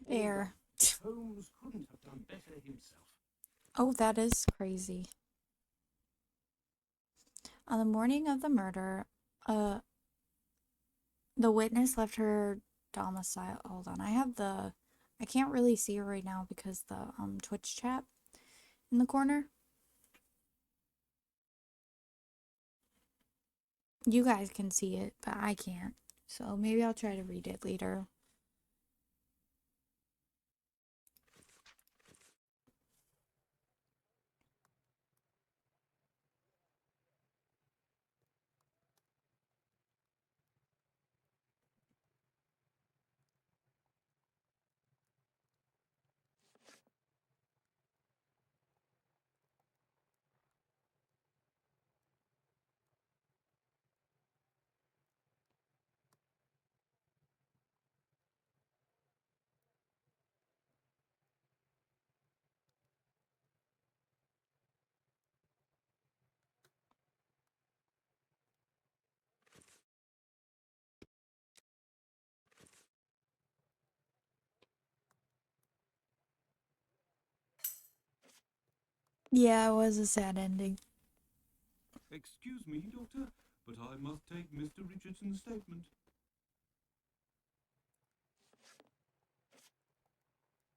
There. Holmes couldn't have done better himself. Oh, that is crazy. On the morning of the murder, the witness left her domicile. Hold on, I can't really see her right now because the Twitch chat in the corner. You guys can see it, but I can't. So maybe I'll try to read it later. Yeah, it was a sad ending. Excuse me, Doctor, but I must take Mr. Richardson's statement.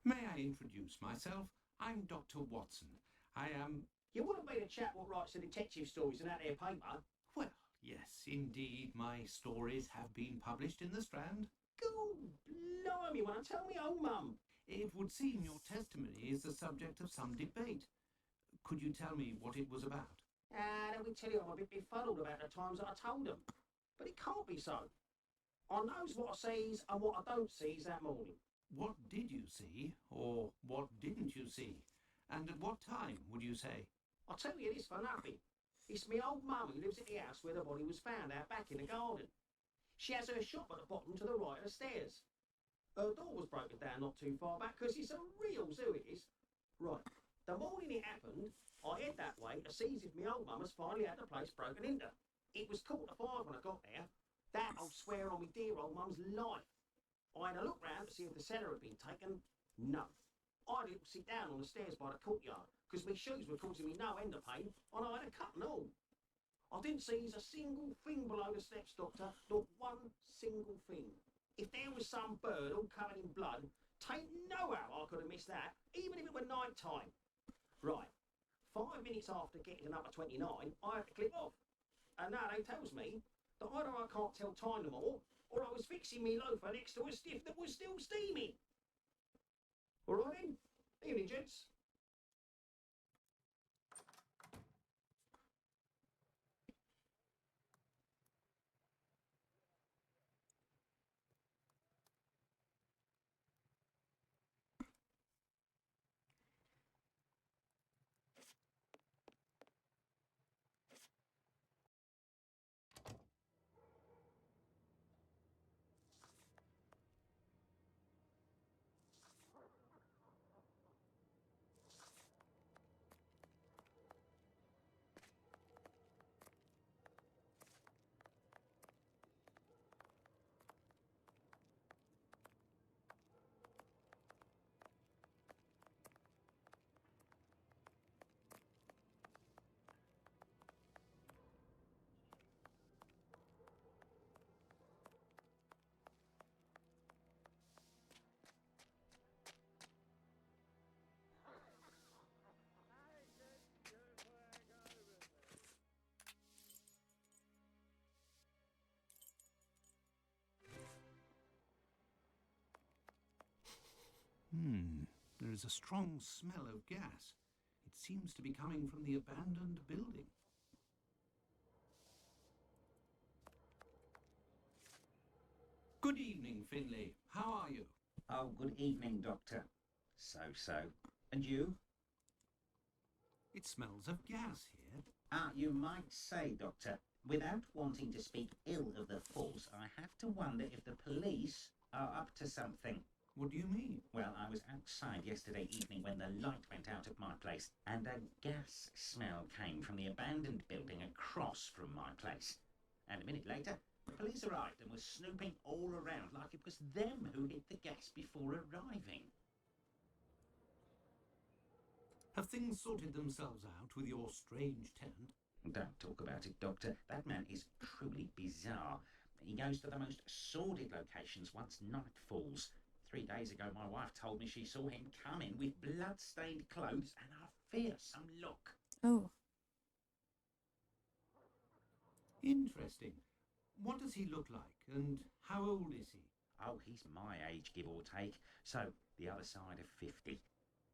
May I introduce myself? I'm Dr. Watson. I am... You wouldn't be the chap what writes the detective stories in that there paper? Well, yes, indeed, my stories have been published in the Strand. Go blimey, when I tell me old mum. It would seem your testimony is the subject of some debate. Could you tell me what it was about? Let me tell you, I'm a bit befuddled about the times that I told them. But it can't be so. I knows what I sees and what I don't sees that morning. What did you see, or what didn't you see? And at what time, would you say? I'll tell you this for nothing. It's me old mum who lives at the house where the body was found out back in the garden. She has her shop at the bottom to the right of the stairs. Her door was broken down not too far back because it's a real zoo it is. Right, the morning it happened, I head that way to see if my old mum has finally had the place broken into. It was 4:45 when I got there. That I'll swear on me dear old mum's life. I had a look round to see if the cellar had been taken. No. I had to sit down on the stairs by the courtyard because my shoes were causing me no end of pain and I had a cut and all. I didn't seize a single thing below the steps, Doctor. Not one single thing. If there was some bird all covered in blood, tain't no how I could have missed that, even if it were night time. Right. 5 minutes after getting to number 29, I had to clip off. And now they tells me that either I can't tell time no more, or I was fixing me loafer next to a stiff that was still steaming. All right then. Evening, gents. There is a strong smell of gas. It seems to be coming from the abandoned building. Good evening, Finlay. How are you? Oh, good evening, Doctor. So. And you? It smells of gas here. You might say, Doctor, without wanting to speak ill of the force, I have to wonder if the police are up to something. What do you mean? Well, I was outside yesterday evening when the light went out at my place, and a gas smell came from the abandoned building across from my place. And a minute later, the police arrived and were snooping all around like it was them who hid the gas before arriving. Have things sorted themselves out with your strange tenant? Don't talk about it, Doctor. That man is truly bizarre. He goes to the most sordid locations once night falls. 3 days ago, my wife told me she saw him come in with blood-stained clothes and a fearsome look. Oh. Interesting. What does he look like, and how old is he? Oh, he's my age, give or take, so the other side of 50.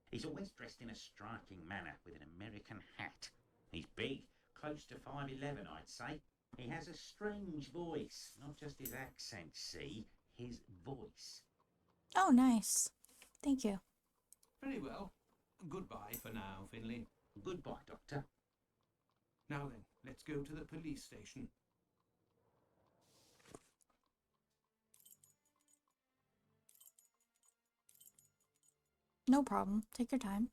He's always dressed in a striking manner with an American hat. He's big, close to 5'11", I'd say. He has a strange voice, not just his accent, see, his voice. Oh, nice. Thank you. Very well. Goodbye for now, Finlay. Goodbye, Doctor. Now then, let's go to the police station. No problem. Take your time.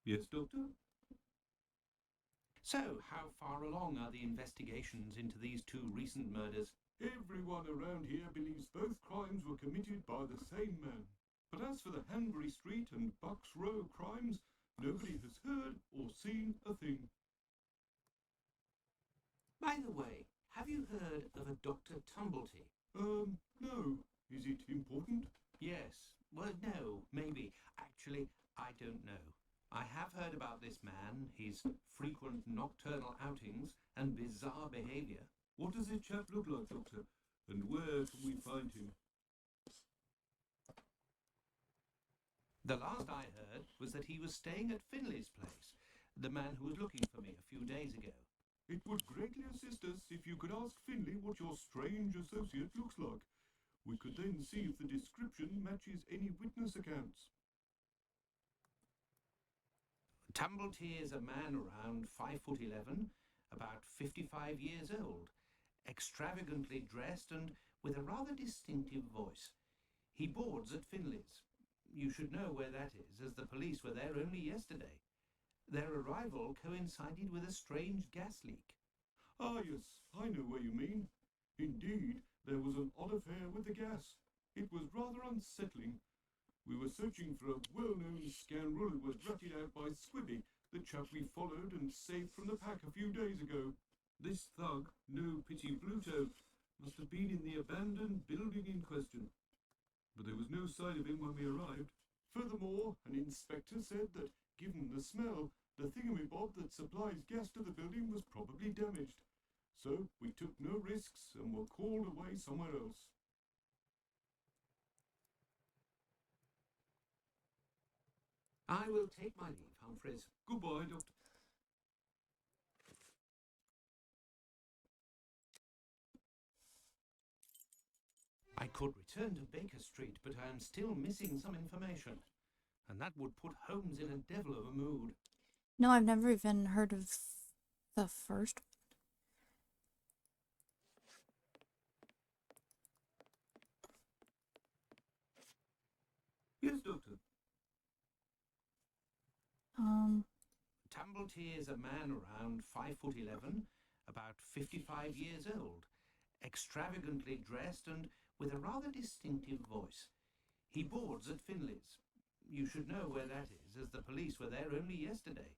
Yes, Doctor? So, how far along are the investigations into these 2 recent murders? Everyone around here believes both crimes were committed by the same man. But as for the Hanbury Street and Bucks Row crimes, nobody has heard or seen a thing. By the way, have you heard of a Dr. Tumblety? No. Is it important? Yes. Well, no, maybe. Actually, I don't know. I have heard about this man, his frequent nocturnal outings and bizarre behaviour. What does this chap look like, Doctor? And where can we find him? The last I heard was that he was staying at Finlay's place, the man who was looking for me a few days ago. It would greatly assist us if you could ask Finlay what your strange associate looks like. We could then see if the description matches any witness accounts. Tumblety is a man around 5'11", about 55 years old, extravagantly dressed and with a rather distinctive voice. He boards at Finlay's. You should know where that is, as the police were there only yesterday. Their arrival coincided with a strange gas leak. Ah, yes, I know where you mean. Indeed, there was an odd affair with the gas. It was rather unsettling. We were searching for a well-known scoundrel who was ratted out by Squibby, the chap we followed and saved from the pack a few days ago. This thug, No Pity Pluto, must have been in the abandoned building in question. But there was no sign of him when we arrived. Furthermore, an inspector said that, given the smell, the thingamabob that supplies gas to the building was probably damaged. So we took no risks and were called away somewhere else. I will take my leave, Humphreys. Goodbye, Doctor. I could return to Baker Street, but I am still missing some information, and that would put Holmes in a devil of a mood. No, I've never even heard of the first. Yes, Doctor. Tumblety is a man around 5'11", about 55 years old, extravagantly dressed and with a rather distinctive voice. He boards at Finlay's. You should know where that is, as the police were there only yesterday.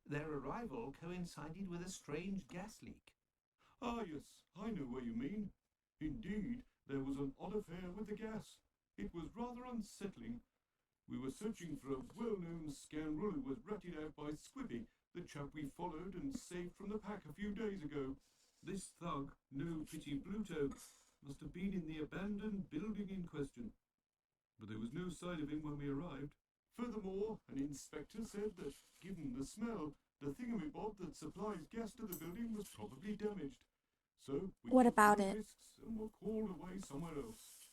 Their arrival coincided with a strange gas leak. Ah, yes, I know where you mean. Indeed, there was an odd affair with the gas. It was rather unsettling. We were searching for a well-known scoundrel who was ratted out by Squibby, the chap we followed and saved from the pack a few days ago. This thug, no pity Pluto, must have been in the abandoned building in question. But there was no sign of him when we arrived. Furthermore, an inspector said that, given the smell, the thingamabob that supplies gas to the building was probably damaged. So, we What took about no it? risks and were called away somewhere else.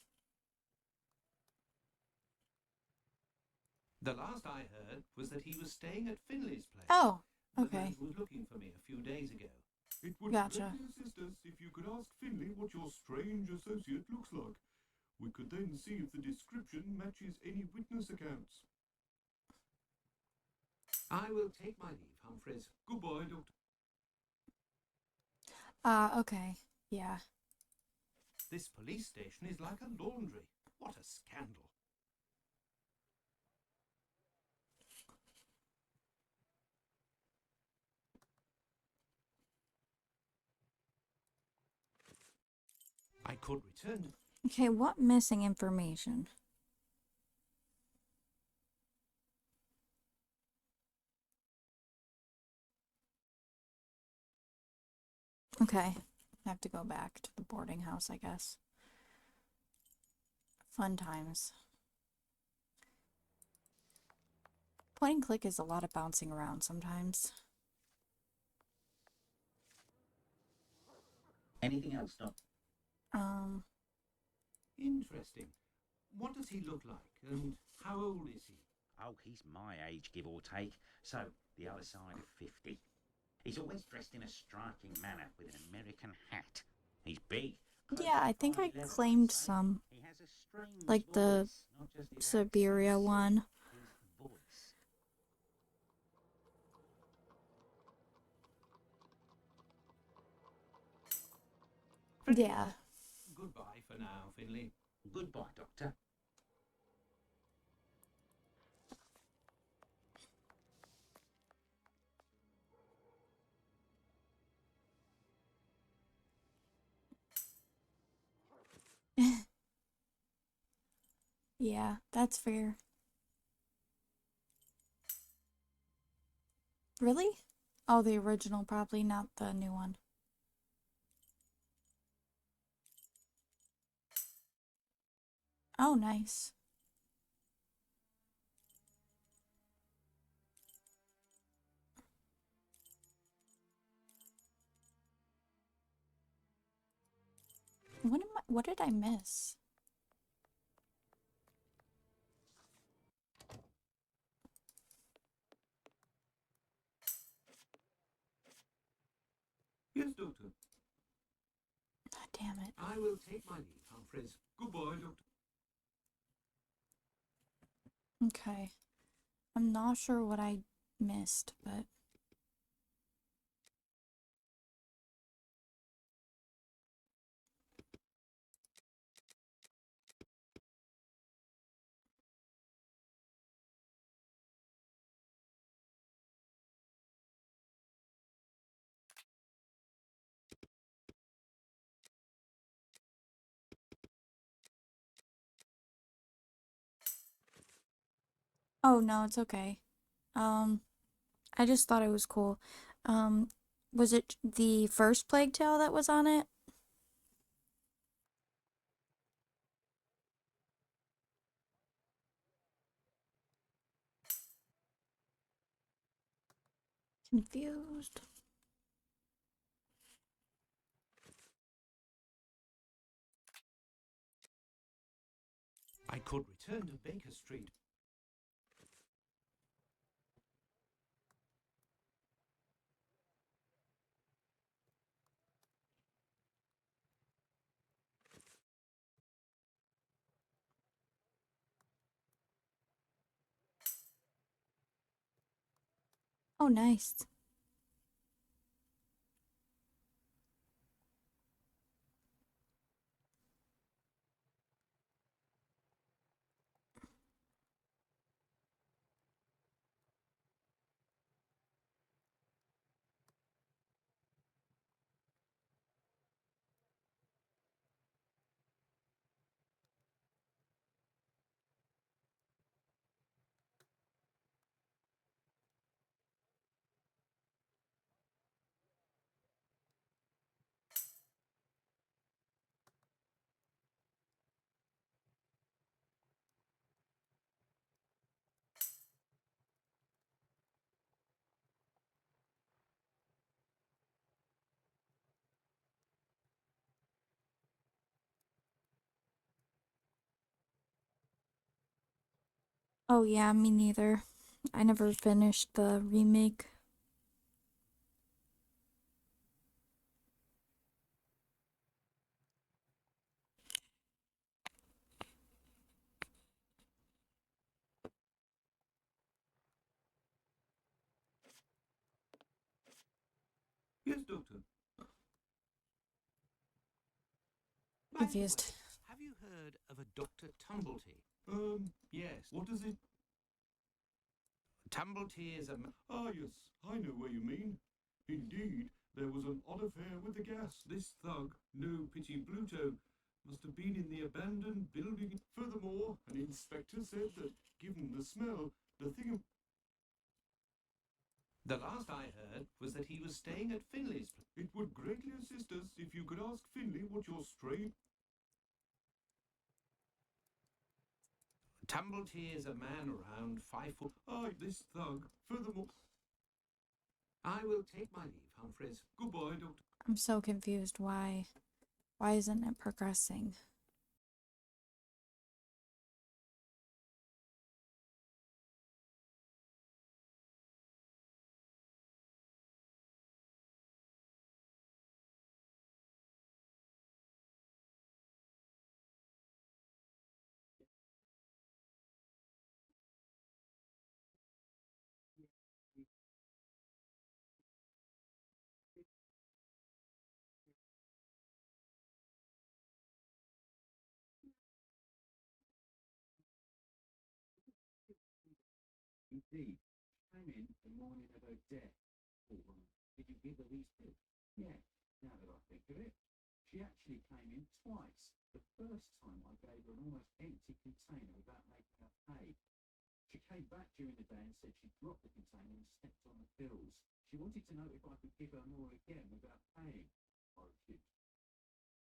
The last I heard was that he was staying at Finley's place. Oh, The okay. man was looking for me a few days ago. It would Gotcha. greatly assist us if you could ask Finley what your strange associate looks like. We could then see if the description matches any witness accounts. I will take my leave, Humphreys. Goodbye, Doctor. Okay. Yeah. This police station is like a laundry. What a scandal. I could return. Okay, what missing information? Okay. I have to go back to the boarding house, I guess. Fun times. Point and click is a lot of bouncing around sometimes. Anything else, Doc? Interesting. What does he look like, and how old is he? Oh, he's my age, give or take, so the other side of 50. He's always dressed in a striking manner with an American hat. He's big. Yeah, I think I claimed some. He has a strange Like the voice, not just his Siberia accent, one. his voice. Yeah. Goodbye for now, Finley. Goodbye, Doctor. Yeah, that's fair. Really? Oh, the original probably, not the new one. Oh, nice. What did I miss? Yes, Doctor. Oh, damn it. I will take my leave, Humphreys. Goodbye, Doctor. Okay. I'm not sure what I missed, but... Oh, no, it's okay. I just thought it was cool. Was it the first Plague Tale that was on it? Confused. I could return to Baker Street. Oh, nice. Oh yeah, me neither. I never finished the remake. Yes, Doctor. Confused. Have you heard of a Dr. Tumblety? Yes. What is it? Tumblety is a... Ah, yes, I know what you mean. Indeed, there was an odd affair with the gas. This thug, no pity Bluto, must have been in the abandoned building. Furthermore, an inspector said that, given the smell, the thing... The last I heard was that he was staying at Finley's. It would greatly assist us if you could ask Finley what your stray... Tumblety is a man around 5 foot. Ah, this thug. Furthermore... I will take my leave, Humphreys. Goodbye, Doctor. I'm so confused. Why? Why isn't it progressing? Indeed. Came in the morning of her death. Oh, did you give her these pills? Yeah, now that I think of it. She actually came in twice. The first time I gave her an almost empty container without making her pay. She came back during the day and said she dropped the container and stepped on the pills. She wanted to know if I could give her more again without paying. I refused.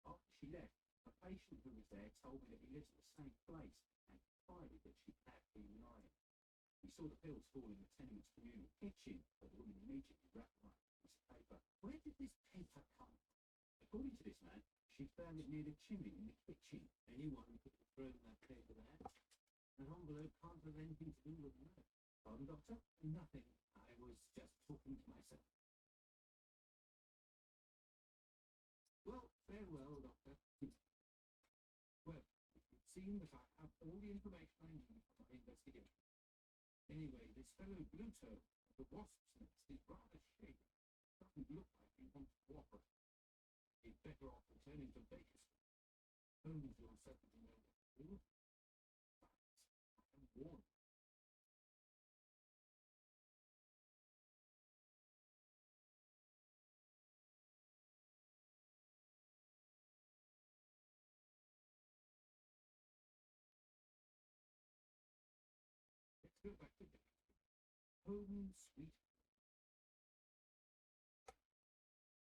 After she left, a patient who was there told me that he lives at the same place and confided that she had been lying. He saw the pills fall in the tenement's communal kitchen, but the woman immediately wrapped them up in a piece of paper. Where did this paper come from? According to this man, she found it near the chimney in the kitchen. Anyone could have thrown that paper there. An envelope can't have anything to do with murder. Pardon, Doctor? Nothing. I was just talking to myself. Well, farewell, Doctor. Well, it would seem that I have all the information I need for my investigation. Anyway, this fellow Bluto, the wasp's nest, is rather shady. Doesn't look like he wants to cooperate. He's better off returning to Baker Street. Holmes will certainly know what to do. But I am warned. Let's go back to Baker Street. Home, sweet.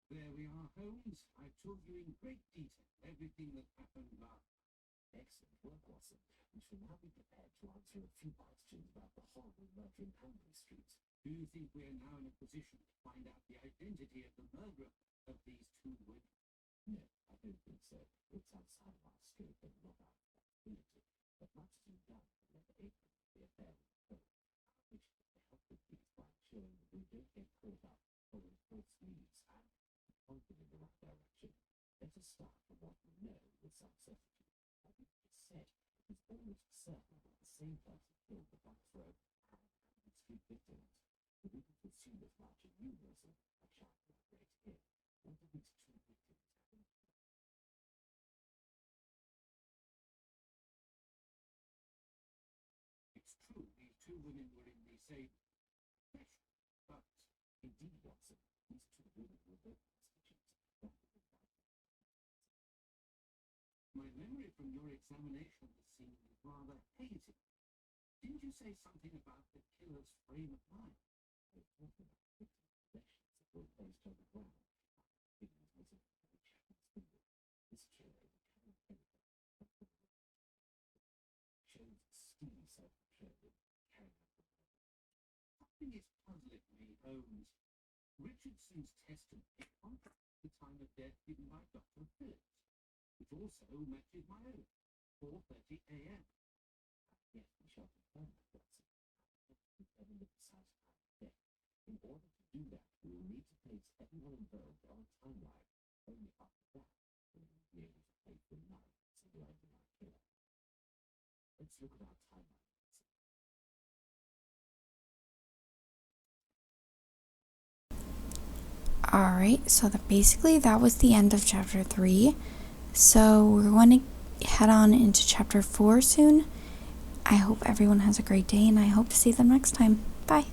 There we are, Holmes. I've told you in great detail everything that happened last night. Excellent work, Watson. We shall now be prepared to answer a few questions about the horrible murder in Hanbury Street. Do you think we are now in a position to find out the identity of the murderer of these two women? No, I don't think so. It's outside of our scope and not our responsibility. But much has been done to let April the affair with the Pope. Our mission is to help the police by ensuring that we don't get caught up following false leads and pointed in the right direction. Let us start from what we know with some certainty. As we just said, it is almost certain that the same person killed the Bucks Road and Hanbury Street victims. The witness would assume as much as you, Wilson. I shan't elaborate here. What did these two victims happen? It's true, these two women were in the same profession, but indeed, Watson, these two women were both prostitutes. My memory from your examination of the scene is rather hazy. Didn't you say something about the killer's frame of mind? I was talking about the victim's possessions that were placed on the ground. It was a very chapman's finger. This chair overcame anything. Shows steely self-control carrying out the murder. Something is puzzling me, Holmes. Richardson's testimony contradicts the time of death given by Dr. Phillips, which also matches my own, 4:30 a.m. Yes, we shall confirm that, Watson. order to do that, we will need to place everyone involved on a timeline. Only after that will we be able to place the knife symbolizing our killer. Let's look at our timeline. Alright, so basically that was the end of chapter 3. So we're going to head on into chapter 4 soon. I hope everyone has a great day, and I hope to see them next time. Bye.